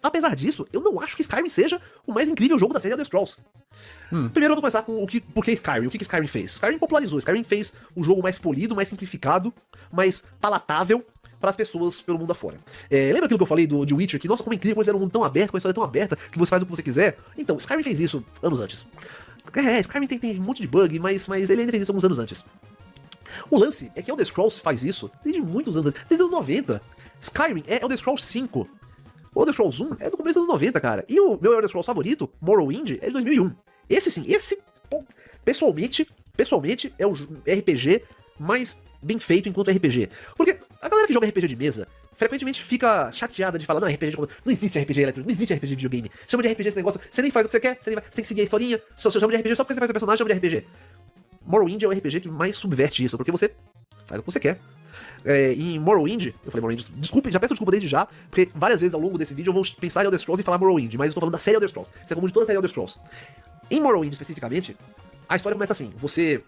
apesar disso, eu não acho que Skyrim seja o mais incrível jogo da série Elder Scrolls. Primeiro vamos começar com por que Skyrim, o que Skyrim fez. Skyrim popularizou, Skyrim fez um jogo mais polido, mais simplificado, mais palatável pras pessoas pelo mundo afora. Lembra aquilo que eu falei de Witcher? Que, nossa, como é incrível quando era um mundo tão aberto, com uma história tão aberta, que você faz o que você quiser? Então, Skyrim fez isso anos antes. Skyrim tem um monte de bug, mas ele ainda fez isso alguns anos antes. O lance é que Elder Scrolls faz isso desde muitos anos antes, desde os anos 90. Skyrim é Elder Scrolls 5. O Elder Scrolls 1 é do começo dos anos 90, cara. E o meu Elder Scrolls favorito, Morrowind, é de 2001. Esse, pessoalmente, é o RPG mais bem feito enquanto RPG. Porque a galera que joga RPG de mesa frequentemente fica chateada de falar, não, RPG de computador, não existe RPG eletrônico, não existe RPG de videogame. Chama de RPG esse negócio, você nem faz o que você quer, você tem que seguir a historinha, só chama de RPG só porque você faz o personagem, chama de RPG. Morrowind é o RPG que mais subverte isso, porque você faz o que você quer. Em Morrowind, eu falei Morrowind, desculpe, já peço desculpa desde já, porque várias vezes ao longo desse vídeo eu vou pensar em Elder Scrolls e falar Morrowind, mas eu tô falando da série Elder Scrolls. Isso é comum de toda a série Elder Scrolls. Em Morrowind, especificamente, a história começa assim, você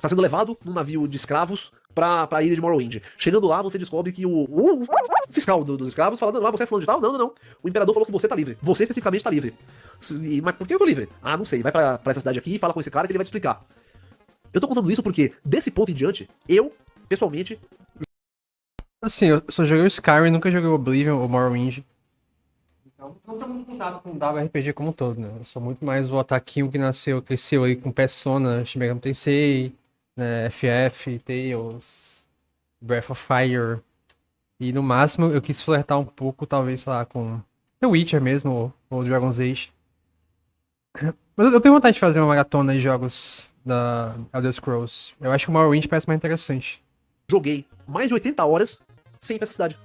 tá sendo levado num navio de escravos pra ilha de Morrowind. Chegando lá, você descobre que o fiscal dos escravos fala, não, você é fulano de tal? Não. O imperador falou que você tá livre. Você especificamente tá livre. Mas por que eu tô livre? Ah, não sei. Vai pra essa cidade aqui e fala com esse cara que ele vai te explicar. Eu tô contando isso porque, desse ponto em diante, eu, pessoalmente... Assim, eu só joguei o Skyrim, nunca joguei o Oblivion ou Morrowind. Então, não tenho muito contato com o WRPG como um todo, né? Eu sou muito mais o otaquinho que cresceu aí com Persona, Shin Megami Tensei, né? FF, Tales, Breath of Fire. E no máximo eu quis flertar um pouco, talvez, sei lá, com The Witcher mesmo, ou Dragon's Age. Mas eu tenho vontade de fazer uma maratona de jogos da Elder Scrolls. Eu acho que o Morrowind parece mais interessante. Joguei mais de 80 horas sem ir pra essa cidade.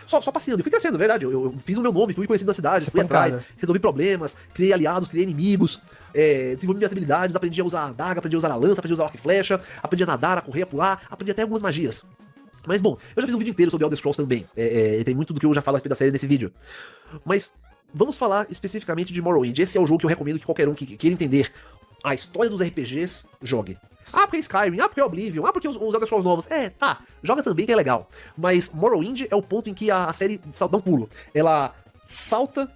Só passeando, eu fui crescendo, é verdade. Eu fiz o meu nome, fui conhecido na cidade, fui atrás, resolvi problemas, criei aliados, criei inimigos, desenvolvi minhas habilidades, aprendi a usar a adaga, aprendi a usar a lança, aprendi a usar o arco e flecha, aprendi a nadar, a correr, a pular, aprendi até algumas magias. Mas bom, eu já fiz um vídeo inteiro sobre Elder Scrolls também. Tem muito do que eu já falo a respeito da série nesse vídeo. Mas vamos falar especificamente de Morrowind. Esse é o jogo que eu recomendo que qualquer um que queira entender a história dos RPGs jogue. Ah, porque é Skyrim, ah, porque é Oblivion, ah, porque os Elder Scrolls novos. Tá, joga também que é legal. Mas Morrowind é o ponto em que a série dá um pulo. Ela salta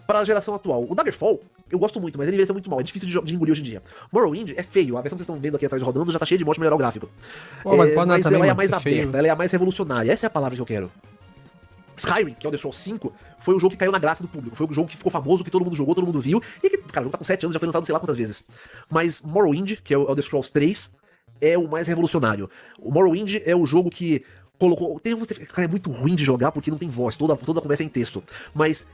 para a geração atual. O Daggerfall, eu gosto muito, mas ele envelheceu muito mal, é difícil de engolir hoje em dia. Morrowind é feio, a versão que vocês estão vendo aqui atrás rodando já tá cheia de morte melhorar o gráfico. Pô, mas ela é a mais aberta, ela é a mais revolucionária, essa é a palavra que eu quero. Skyrim, que é o Elder Scrolls 5, foi o jogo que caiu na graça do público. Foi o jogo que ficou famoso, que todo mundo jogou, todo mundo viu. E que, cara, o jogo tá com 7 anos, já foi lançado sei lá quantas vezes. Mas Morrowind, que é o Elder Scrolls 3, é o mais revolucionário. O Morrowind é o jogo que colocou... Cara, é muito ruim de jogar porque não tem voz, toda a conversa é em texto. Mas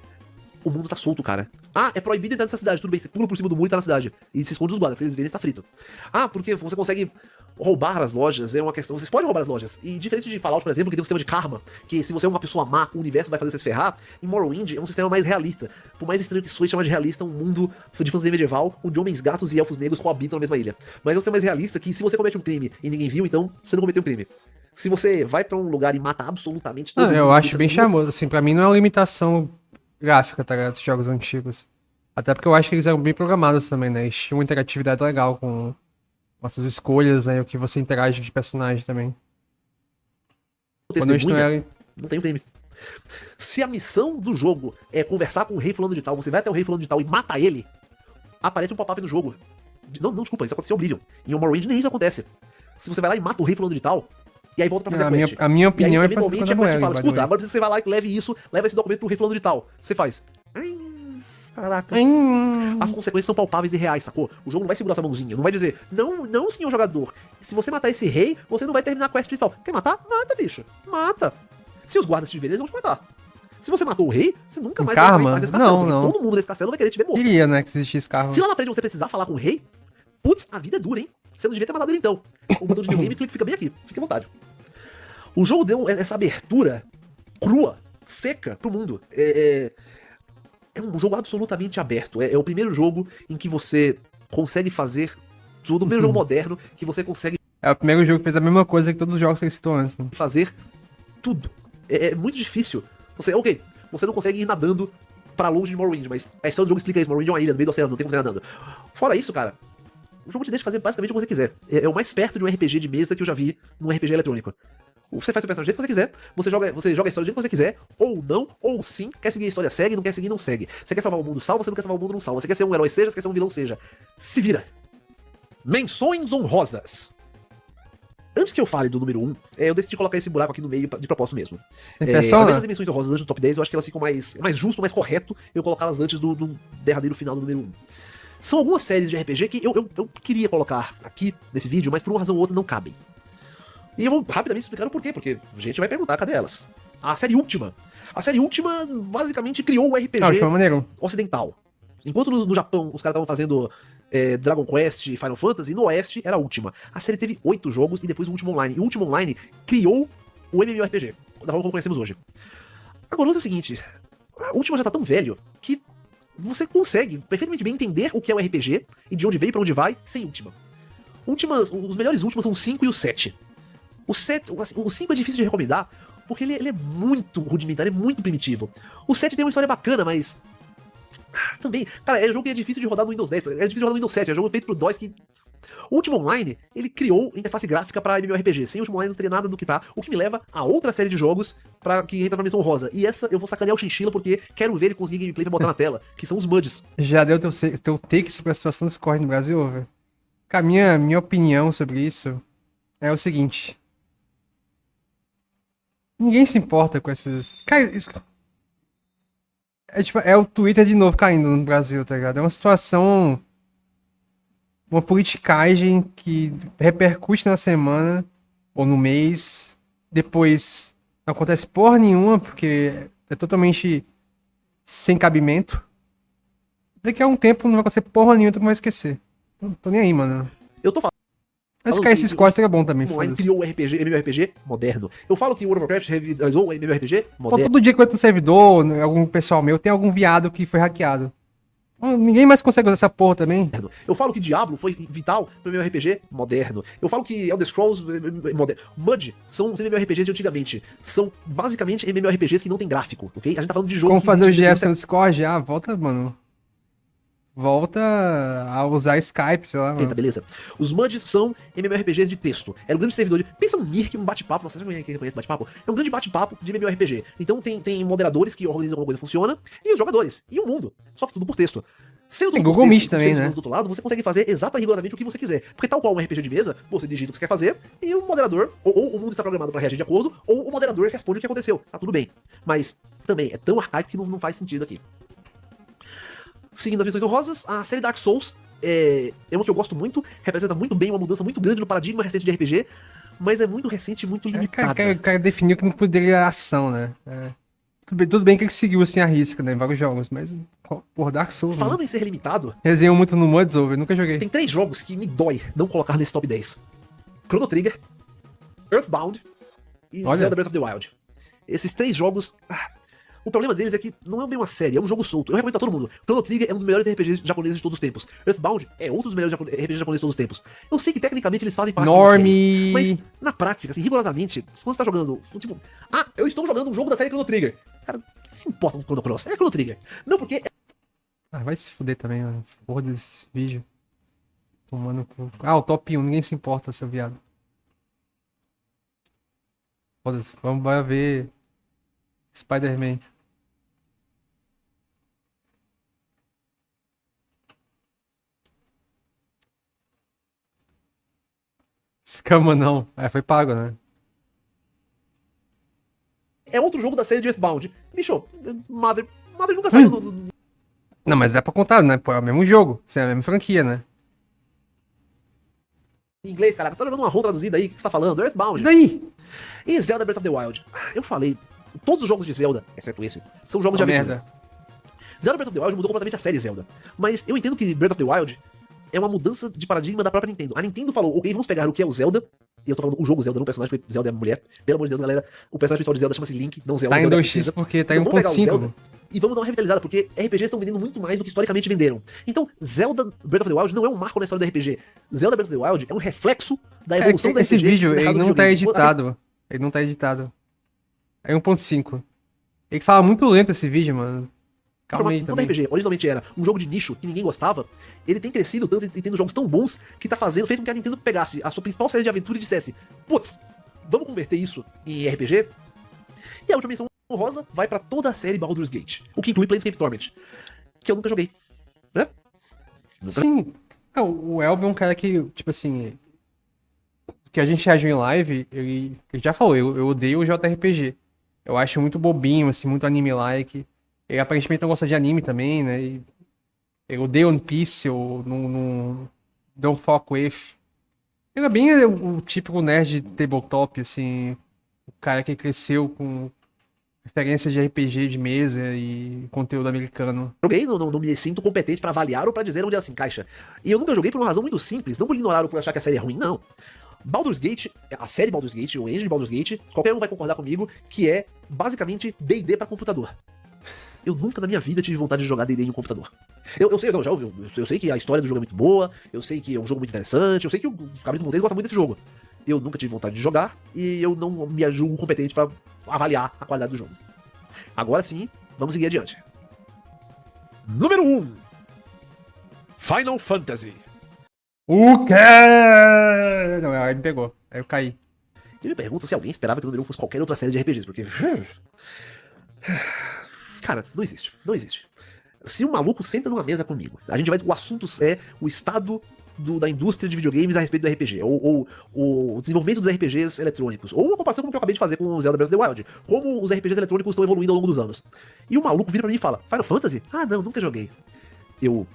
o mundo tá solto, cara. Ah, é proibido entrar nessa cidade, tudo bem, você pula por cima do muro e tá na cidade. E se esconde os guardas, se eles verem, você tá frito. Ah, porque você consegue... roubar as lojas é uma questão. Vocês podem roubar as lojas. E diferente de Fallout, por exemplo, que tem um sistema de karma, que se você é uma pessoa má, o universo vai fazer você se ferrar. Em Morrowind é um sistema mais realista. Por mais estranho que soe, chama de realista um mundo de fantasia medieval, onde homens, gatos e elfos negros coabitam na mesma ilha. Mas é um sistema mais realista que se você comete um crime e ninguém viu, então você não cometeu um crime. Se você vai pra um lugar e mata absolutamente todo mundo... Eu acho bem charmoso. Assim, pra mim não é uma limitação gráfica, tá ligado? Dos jogos antigos. Até porque eu acho que eles eram bem programados também, né? Eles tinham uma interatividade legal com as suas escolhas, né? O que você interage de personagem também. Não tem crime. Se a missão do jogo é conversar com o rei fulano de tal, você vai até o rei fulano de tal e mata ele, aparece um pop-up no jogo. Não, desculpa, isso aconteceu em Oblivion. Em Morrowind nem isso acontece. Se você vai lá e mata o rei fulano de tal, e aí volta pra fazer a quest. A minha opinião é eventualmente a quest fala, escuta, agora precisa que você vai lá e leve esse documento pro rei fulano de tal. Você faz. Caraca. As consequências são palpáveis e reais, sacou? O jogo não vai segurar sua mãozinha, não vai dizer, não, senhor jogador, se você matar esse rei, você não vai terminar a quest principal. Quer matar? Mata, bicho. Mata. Se os guardas te verem, eles vão te matar. Se você matou o rei, você nunca mais vai mais esse castelo. Não. Todo mundo nesse castelo vai querer te ver morto. Queria, né, que existisse karma. Se lá na frente você precisar falar com o rei, putz, a vida é dura, hein? Você não devia ter matado ele então. O botão de new game clique fica bem aqui, fique à vontade. O jogo deu essa abertura crua, seca pro mundo. É um jogo absolutamente aberto. É o primeiro jogo em que você consegue fazer tudo. O primeiro jogo moderno que você consegue... É o primeiro jogo que fez a mesma coisa que todos os jogos que ele citou antes, né? Fazer tudo. É muito difícil. Você não consegue ir nadando pra longe de Morrowind, mas a história do jogo explica isso. Morrowind é uma ilha no meio do oceano, não tem como você ir nadando. Fora isso, cara, o jogo te deixa fazer basicamente o que você quiser. É o mais perto de um RPG de mesa que eu já vi num RPG eletrônico. Você faz o personagem do jeito que você quiser, você joga a história do jeito que você quiser, ou não, ou sim, quer seguir a história, segue, não quer seguir, não segue. Você quer salvar o mundo, salva, você não quer salvar o mundo, não salva. Você quer ser um herói, seja, você quer ser um vilão, seja. Se vira. Menções honrosas. antes que eu fale do número 1, eu decidi colocar esse buraco aqui no meio de propósito mesmo. Tem Além Persona? das dimensões honrosas antes do top 10, eu acho que elas ficam mais justo, mais correto eu colocá-las antes do derradeiro final do número 1. São algumas séries de RPG que eu queria colocar aqui nesse vídeo, mas por uma razão ou outra não cabem. E eu vou rapidamente explicar o porquê, porque a gente vai perguntar cadê elas. A série Ultima. A série Ultima basicamente criou o RPG Ah, maneiro. ocidental. Enquanto no Japão os caras estavam fazendo Dragon Quest e Final Fantasy, no Oeste era a Ultima. A série teve 8 jogos e depois o Ultima Online. E o Ultima Online criou o MMORPG, da forma como conhecemos hoje. Agora, o lance é o seguinte, a Ultima já tá tão velho que você consegue perfeitamente bem entender o que é o RPG e de onde veio e pra onde vai sem Ultima. Os melhores Ultimas são o 5 e o 7. O 5 é difícil de recomendar, porque ele é muito rudimentar, é muito primitivo. O 7 tem uma história bacana, mas... também, cara, é jogo que é difícil de rodar no Windows 10, é difícil de rodar no Windows 7, é jogo feito pro DOS que... O Ultima Online, ele criou interface gráfica pra MMORPG. Sem o Ultima Online não teria nada do que tá. O que me leva a outra série de jogos que entra na missão rosa. E essa eu vou sacanear o Chinchila porque quero ver ele conseguir gameplay pra botar na tela, que são os MUDs. Já deu teu take sobre a situação do Discord no Brasil, velho? A minha opinião sobre isso é o seguinte. Ninguém se importa com esses... Cara, isso... É o Twitter de novo caindo no Brasil, tá ligado? É uma situação... Uma politicagem que repercute na semana ou no mês. Depois não acontece porra nenhuma, porque é totalmente sem cabimento. Daqui a um tempo não vai acontecer porra nenhuma, tu vai esquecer. Não tô nem aí, mano. Eu tô falando... Mas cair esses cortes é bom também, Ultima Online foda-se. criou o MMORPG moderno. Eu falo que World of Warcraft revitalizou o MMORPG Pô, moderno. todo dia que eu entro no servidor, algum pessoal meu, tem algum viado que foi hackeado. Ninguém mais consegue usar essa porra também. Eu falo que Diablo foi vital pro MMORPG moderno. Eu falo que Elder Scrolls moderno. MUD são os MMORPGs de antigamente. São basicamente MMORPGs que não tem gráfico, ok? A gente tá falando de jogo Como que fazer o existe GF no Discord? Ah, volta, mano. Volta a usar Skype, sei lá, mano. beleza? Os MUDs são MMORPGs de texto. Era um grande servidor de... Pensa um Mirk, um bate-papo. Nossa, sabe quem conhece bate-papo? É um grande bate-papo de MMORPG. Então tem moderadores que organizam como a coisa funciona, e os jogadores, e o mundo. Só que tudo por texto. Sendo tudo Tem por Google texto, Meet com também, seres né? humanos do outro lado, você consegue fazer rigorosamente o que você quiser. Porque tal qual um RPG de mesa, você digita o que você quer fazer, e o moderador, ou o mundo está programado para reagir de acordo, ou o moderador responde o que aconteceu. Tá tudo bem. Mas também é tão arcaico que não faz sentido aqui. Seguindo as missões honrosas, a série Dark Souls é uma que eu gosto muito, representa muito bem uma mudança muito grande no paradigma recente de RPG, mas é muito recente e muito limitada. O cara definiu que não poderia ação, né? Tudo bem que ele seguiu assim a risca, né? Em vários jogos, mas. Porra, Dark Souls. Falando em ser limitado, Resenhou muito no Muds Over, nunca joguei. tem 3 jogos que me dói não colocar nesse top 10. Chrono Trigger, Earthbound e Olha. Zelda Breath of the Wild. Esses 3 jogos... O problema deles é que não é bem uma série, é um jogo solto. Eu recomendo pra todo mundo. Chrono Trigger é um dos melhores RPGs japoneses de todos os tempos. Earthbound é outro dos melhores RPGs japoneses de todos os tempos. Eu sei que tecnicamente eles fazem parte da série, Normie. mas na prática, assim, rigorosamente, quando você tá jogando, tipo, eu estou jogando um jogo da série Chrono Trigger. Cara, o que se importa com Chrono Cross? É Chrono Trigger. Não, porque Ah, vai se fuder também, mano. Porra desse vídeo. Tomando cu. Ah, o top 1, ninguém se importa, seu viado. Foda-se, vamos ver Spider-Man. Escama não. Foi pago, né? é outro jogo da série de Earthbound. Bicho, Mother nunca saiu no... Não, mas dá pra contar, né? Pô, é o mesmo jogo. É a mesma franquia, né? Em inglês, caraca. Você tá jogando uma ROM traduzida aí, o que você tá falando? E Earthbound. daí? E Zelda Breath of the Wild. Eu falei, todos os jogos de Zelda, exceto esse, são jogos de Uma aventura. merda. Zelda Breath of the Wild mudou completamente a série Zelda. Mas eu entendo que Breath of the Wild é uma mudança de paradigma da própria Nintendo. A Nintendo falou, ok, vamos pegar o que é o Zelda, e eu tô falando o jogo Zelda, não o personagem, porque Zelda é mulher. Pelo amor de Deus, galera, o personagem principal de Zelda chama-se Link, não Zelda. Tá em Zelda é 2x princesa. porque tá em Então vamos pegar o 1.5. Zelda e vamos dar uma revitalizada, porque RPGs estão vendendo muito mais do que historicamente venderam. Então, Zelda Breath of the Wild não é um marco na história do RPG. Zelda Breath of the Wild é um reflexo da evolução do Esse RPG. vídeo, no ele mercado não de tá videogame. editado. Ele não tá editado. É 1.5. Ele fala muito lento esse vídeo, mano. Calma aí Quando também. RPG originalmente era um jogo de nicho que ninguém gostava, ele tem crescido tanto e tendo jogos tão bons que fez com que a Nintendo pegasse a sua principal série de aventura e dissesse: putz, vamos converter isso em RPG? E a última menção honrosa vai pra toda a série Baldur's Gate, o que inclui Planescape Torment, que eu nunca joguei. Né? Sim. Não, o Elber é um cara que, tipo assim. que a gente reagiu em live, ele já falou, eu odeio o JRPG. Eu acho muito bobinho, assim, muito anime-like. Ele aparentemente não gosta de anime também, né? E eu odeio One Piece, eu não don't fuck with. Ele é bem o típico nerd de tabletop, assim, o cara que cresceu com referências de RPG de mesa e conteúdo americano. Joguei, não me sinto competente pra avaliar ou pra dizer onde ela se encaixa. E eu nunca joguei por uma razão muito simples, não por ignorar ou por achar que a série é ruim, não. Baldur's Gate, a série Baldur's Gate, o engine de Baldur's Gate, qualquer um vai concordar comigo que é basicamente D&D pra computador. Eu nunca na minha vida tive vontade de jogar D&D em um computador. Eu sei, não, já ouvi, eu sei que a história do jogo é muito boa, eu sei que é um jogo muito interessante, eu sei que o Fabrício Monteiro gosta muito desse jogo. Eu nunca tive vontade de jogar e eu não me julgo competente pra avaliar a qualidade do jogo. Agora sim, vamos seguir adiante. Número 1. Final Fantasy. O quê? Não, aí ele pegou. Aí eu caí. E me pergunto se alguém esperava que o número 1 fosse qualquer outra série de RPGs, porque... Cara, não existe. Não existe. Se um maluco senta numa mesa comigo, a gente vai... O assunto é o estado da indústria de videogames a respeito do RPG, ou o desenvolvimento dos RPGs eletrônicos, ou uma comparação com o que eu acabei de fazer com o Zelda Breath of the Wild, como os RPGs eletrônicos estão evoluindo ao longo dos anos. E o maluco vira pra mim e fala, Final Fantasy? Ah, não, nunca joguei. Eu...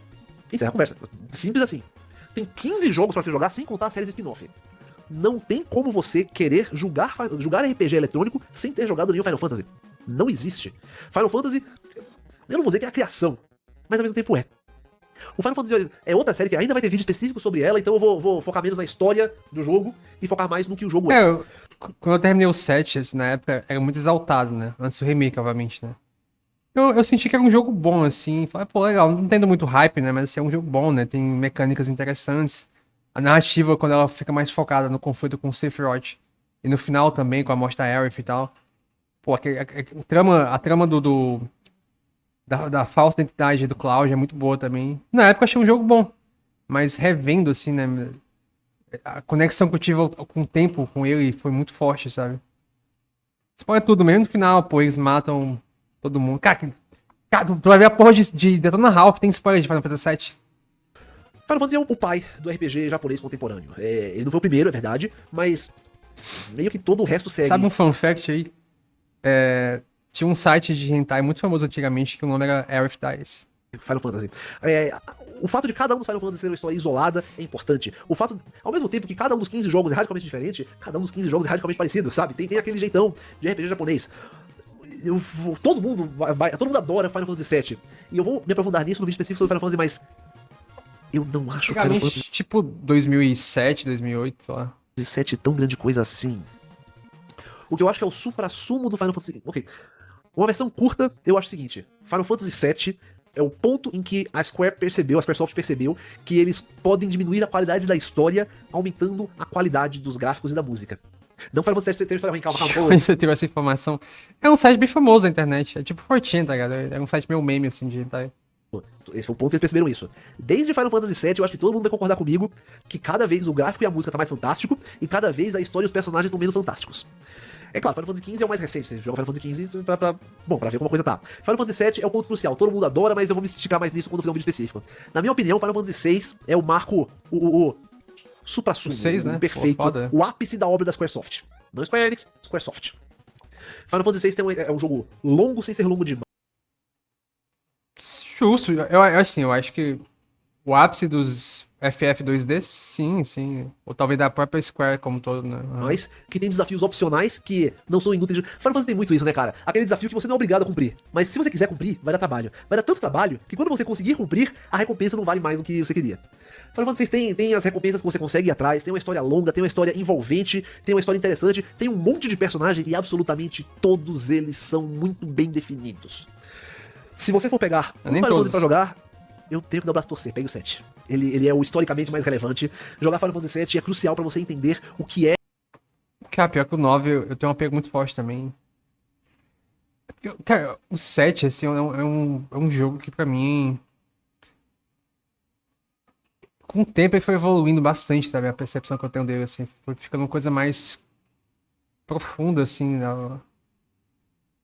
Encerra a conversa. Simples assim. Tem 15 jogos pra você jogar sem contar as séries spin-off. Não tem como você querer julgar RPG eletrônico sem ter jogado nenhum Final Fantasy. Não existe. Final Fantasy, eu não vou dizer que é a criação, mas ao mesmo tempo é. O Final Fantasy é outra série que ainda vai ter vídeo específico sobre ela, então eu vou focar menos na história do jogo e focar mais no que o jogo é. Quando eu terminei o 7, assim, na época, era muito exaltado, né? Antes do remake, obviamente, né? Eu senti que era um jogo bom, assim. Falei, pô, legal, não tendo muito hype, né? Mas assim, é um jogo bom, né? Tem mecânicas interessantes. A narrativa, quando ela fica mais focada no conflito com o Sephiroth. E no final também, com a morte da Aerith e tal. Pô, a trama da falsa identidade do Cloud é muito boa também. Na época eu achei um jogo bom. Mas revendo, assim, né? A conexão que eu tive com o tempo com ele foi muito forte, sabe? Spoiler tudo, mesmo no final, pô, eles matam todo mundo. Cara, tu vai ver a porra de Detona Ralph, tem spoiler de Final Fantasy VII. Final Fantasy é o pai do RPG japonês contemporâneo. Ele não foi o primeiro, é verdade, mas meio que todo o resto segue. Sabe um fun fact aí? Tinha um site de hentai muito famoso antigamente que o nome era Aerith Dice. Final Fantasy. O fato de cada um dos Final Fantasy ser uma história isolada é importante. O fato, ao mesmo tempo que cada um dos 15 jogos é radicalmente diferente, cada um dos 15 jogos é radicalmente parecido, sabe? Tem aquele jeitão de RPG japonês. Todo mundo adora Final Fantasy VII. E eu vou me aprofundar nisso no vídeo específico sobre Final Fantasy, mas eu não acho Final Fantasy tipo 2007, 2008, sei lá. VII tão grande coisa assim. O que eu acho que é o supra-sumo do Final Fantasy... Ok. Uma versão curta, eu acho o seguinte. Final Fantasy VII é o ponto em que a Squaresoft percebeu que eles podem diminuir a qualidade da história, aumentando a qualidade dos gráficos e da música. Não Final Fantasy VII tem história ruim, calma. Você teve essa informação. É um site bem famoso na internet. É tipo Fortune, tá ligado? É um site meio meme, assim, de hentai. Esse foi o ponto que eles perceberam isso. Desde Final Fantasy VII, eu acho que todo mundo vai concordar comigo que cada vez o gráfico e a música tá mais fantástico, e cada vez a história e os personagens estão menos fantásticos. É claro, Final Fantasy XV é o mais recente, você joga Final Fantasy XV pra ver como a coisa tá. Final Fantasy VII é o ponto crucial, todo mundo adora, mas eu vou me esticar mais nisso quando eu fizer um vídeo específico. Na minha opinião, Final Fantasy VI é o marco, o supra-sumo, né? perfeito, Pô, foda. o ápice da obra da Squaresoft. Não Square Enix, Squaresoft. Final Fantasy VI é um jogo longo sem ser longo demais. Justo. Eu acho que o ápice dos FF2D, sim. Ou talvez da própria Square como todo, né? Mas que tem desafios opcionais que não são inúteis. Final Fantasy tem muito isso, né, cara? Aquele desafio que você não é obrigado a cumprir. Mas se você quiser cumprir, vai dar trabalho. Vai dar tanto trabalho que quando você conseguir cumprir, a recompensa não vale mais do que você queria. Final Fantasy tem as recompensas que você consegue ir atrás, tem uma história longa, tem uma história envolvente, tem uma história interessante, tem um monte de personagem e absolutamente todos eles são muito bem definidos. Se você for pegar um Final Fantasy pra jogar, eu tenho que dar o braço a torcer, pegue o 7. Ele é o historicamente mais relevante. Jogar Final Fantasy VII é crucial pra você entender o que é. Cara, pior que o 9, eu tenho um apego muito forte também. Cara, o 7, assim, é um jogo que pra mim... Com o tempo ele foi evoluindo bastante, sabe? A percepção que eu tenho dele, assim. Foi ficando uma coisa mais profunda, assim.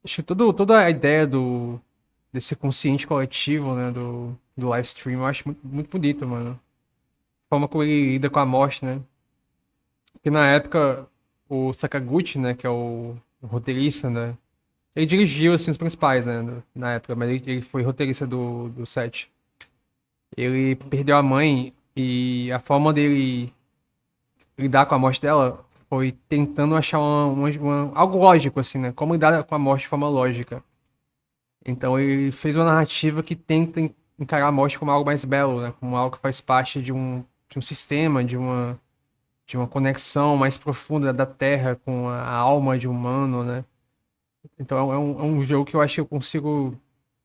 Acho que toda a ideia desse consciente coletivo, né? Do live stream, eu acho muito, muito bonito, mano. A forma como ele lida com a morte, né? Porque na época, o Sakaguchi, né, que é o roteirista, né? Ele dirigiu, assim, os principais, né, na época, mas ele foi roteirista do set. Ele perdeu a mãe e a forma dele lidar com a morte dela foi tentando achar algo lógico, assim, né? Como lidar com a morte de forma lógica. Então ele fez uma narrativa que tenta encarar a morte como algo mais belo, né? Como algo que faz parte de um sistema, de uma conexão mais profunda da Terra com a alma de um humano, né? Então é um jogo que eu acho que eu consigo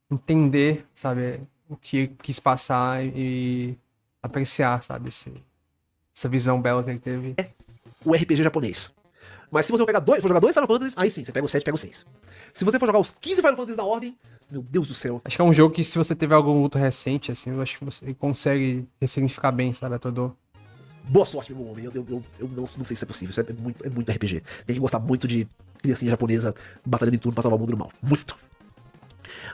entender, sabe? O que quis passar e apreciar, sabe? Essa visão bela que ele teve. O RPG japonês. Mas se você for jogar dois Final Fantasy, aí sim, você pega o 7 pega o 6. Se você for jogar os 15 Final Fantasy na ordem, meu Deus do céu. Acho que é um jogo que, se você teve algum luto recente, assim, eu acho que você consegue ressignificar bem, sabe? A tua dor. Boa sorte, meu homem. Eu não sei se é possível. Isso é muito RPG. Tem que gostar muito de criancinha japonesa batalhando em turno pra salvar o mundo do mal. Muito.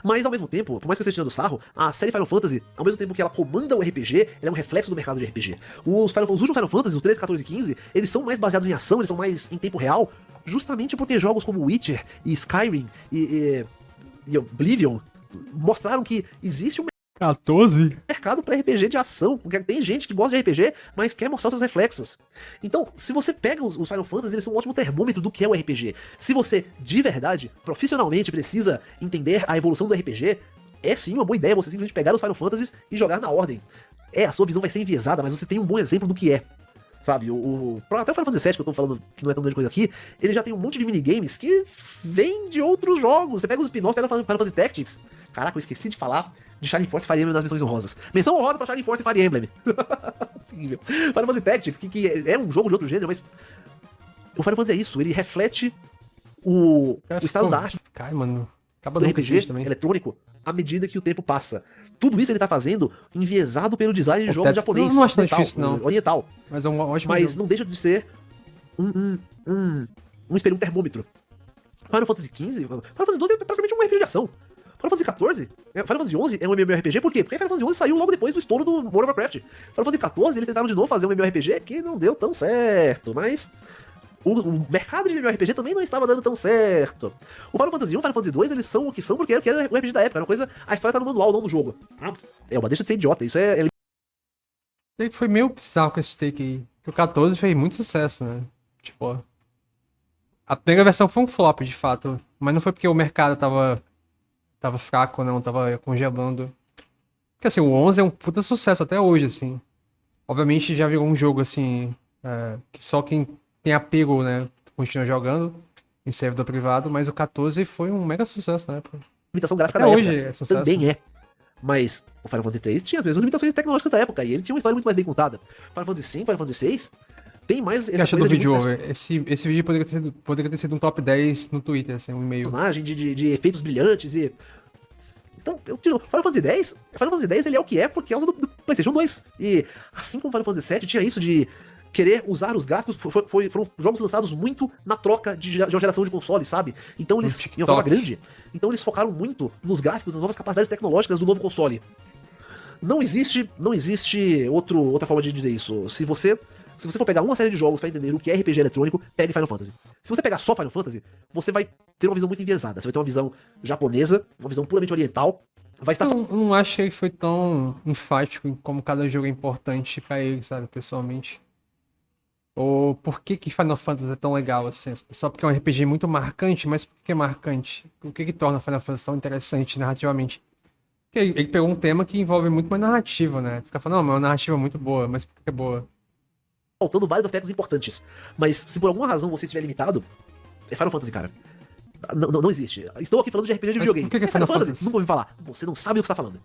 Mas ao mesmo tempo, por mais que eu esteja tirando sarro, a série Final Fantasy, ao mesmo tempo que ela comanda o RPG, ela é um reflexo do mercado de RPG. Os últimos Final Fantasy, o 13, 14 e 15, eles são mais baseados em ação, eles são mais em tempo real, justamente porque jogos como Witcher e Skyrim e Oblivion mostraram que existe um 14? mercado para RPG de ação, porque tem gente que gosta de RPG, mas quer mostrar os seus reflexos. Então, se você pega os Final Fantasy, eles são um ótimo termômetro do que é o RPG. Se você, de verdade, profissionalmente precisa entender a evolução do RPG, é sim uma boa ideia você simplesmente pegar os Final Fantasies e jogar na ordem. A sua visão vai ser enviesada, mas você tem um bom exemplo do que é. Sabe, até o Final Fantasy VII, que eu tô falando que não é tão grande coisa aqui, ele já tem um monte de minigames que vem de outros jogos. Você pega os spin-offs, pega o Final Fantasy Tactics. Caraca, eu esqueci de falar de Shining Force e Fire Emblem nas menções honrosas. Menção honrosa pra Shining Force e Fire Emblem. Final Fantasy Tactics, que é um jogo de outro gênero, mas o Final Fantasy é isso, ele reflete o estado da arte Cai, mano. Acaba do do RPG também. eletrônico à medida que o tempo passa. Tudo isso ele tá fazendo enviesado pelo design de Pô, jogos Tetris, japonês, não acho tão ocidental, difícil, não. oriental. Mas é um ótimo Mas jogo. não deixa de ser um espelho, um termômetro. Final Fantasy XV, Final Fantasy XII é praticamente um RPG de ação. Final Fantasy XIV, Final Fantasy XI é um MMORPG, por quê? Porque Final Fantasy XI saiu logo depois do estouro do World of Warcraft. Final Fantasy XIV, eles tentaram de novo fazer um MMORPG que não deu tão certo, mas o mercado de MMORPG também não estava dando tão certo. O Final Fantasy I e o Final Fantasy II, eles são o que são porque era o RPG da época, era uma coisa, a história tá no manual, não no jogo. Mas deixa de ser idiota, isso é Foi meio bizarro com esse take aí. Porque o 14 fez muito sucesso, né? Tipo, a primeira versão foi um flop, de fato. Mas não foi porque o mercado tava fraco, não. Tava congelando. Porque, assim, o 11 é um puta sucesso até hoje, assim. Obviamente já virou um jogo, assim, que só quem tem apego, né, continua jogando em servidor privado. Mas o 14 foi um mega sucesso, né? limitação gráfica Até da hoje época. é sucesso. Também é. Mas o Final Fantasy III tinha as mesmas limitações tecnológicas da época, e ele tinha uma história muito mais bem contada. Final Fantasy V, Final Fantasy VI, tem mais O que acha do coisa de vídeo muito mais over? Esse vídeo poderia ter sido um top 10 no Twitter, assim, um e-mail. personagem, de efeitos brilhantes e... Então, Final Fantasy X, ele é o que é por causa do PlayStation 2. E assim como Final Fantasy VII tinha isso de querer usar os gráficos, foram jogos lançados muito na troca de uma geração de consoles, sabe? Então eles, em uma forma grande, então eles focaram muito nos gráficos, nas novas capacidades tecnológicas do novo console. Não existe outra forma de dizer isso. Se você for pegar uma série de jogos pra entender o que é RPG eletrônico, pegue Final Fantasy. Se você pegar só Final Fantasy, você vai ter uma visão muito enviesada. Você vai ter uma visão japonesa, uma visão puramente oriental. Vai estar... Eu não acho que ele foi tão enfático em como cada jogo é importante pra ele, sabe, pessoalmente. Ou por que Final Fantasy é tão legal, assim? Só porque é um RPG muito marcante, mas por que é marcante? O que torna Final Fantasy tão interessante narrativamente? Porque ele pegou um tema que envolve muito mais narrativa, né? Fica falando, não, mas é uma narrativa muito boa, mas por que é boa? Faltando vários aspectos importantes. Mas se por alguma razão você estiver limitado, é Final Fantasy, cara. Não existe. Estou aqui falando de RPG de Mas videogame. por que é Final Fantasy? Nunca ouvi falar. Você não sabe o que está falando.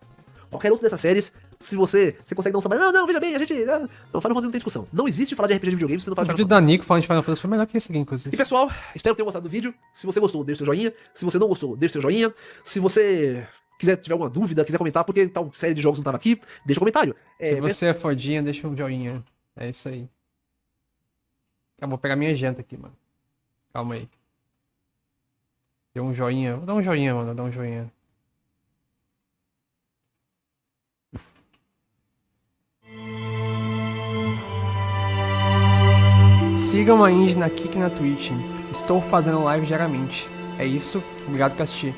Qualquer outra dessas séries, se você consegue dar um sabor. Não, veja bem, a gente. Não, Final Fantasy não tem discussão. Não existe falar de RPG de videogame se você não fala O de vídeo Final Fantasy. da Nico falando de Final Fantasy foi melhor que esse aqui, inclusive. E pessoal, espero que tenham gostado do vídeo. Se você gostou, deixe seu joinha. Se você não gostou, deixe seu joinha. Se você tiver alguma dúvida, quiser comentar porque tal série de jogos não estava aqui, deixa um comentário. Se você é fodinha, deixa um joinha. É isso aí. Vou pegar minha janta aqui, mano. Calma aí. Deu um joinha. Vou dar um joinha, mano. Vou dar um joinha. Sigam a Indy na Kick e na Twitch. Estou fazendo live diariamente. É isso, obrigado por assistir.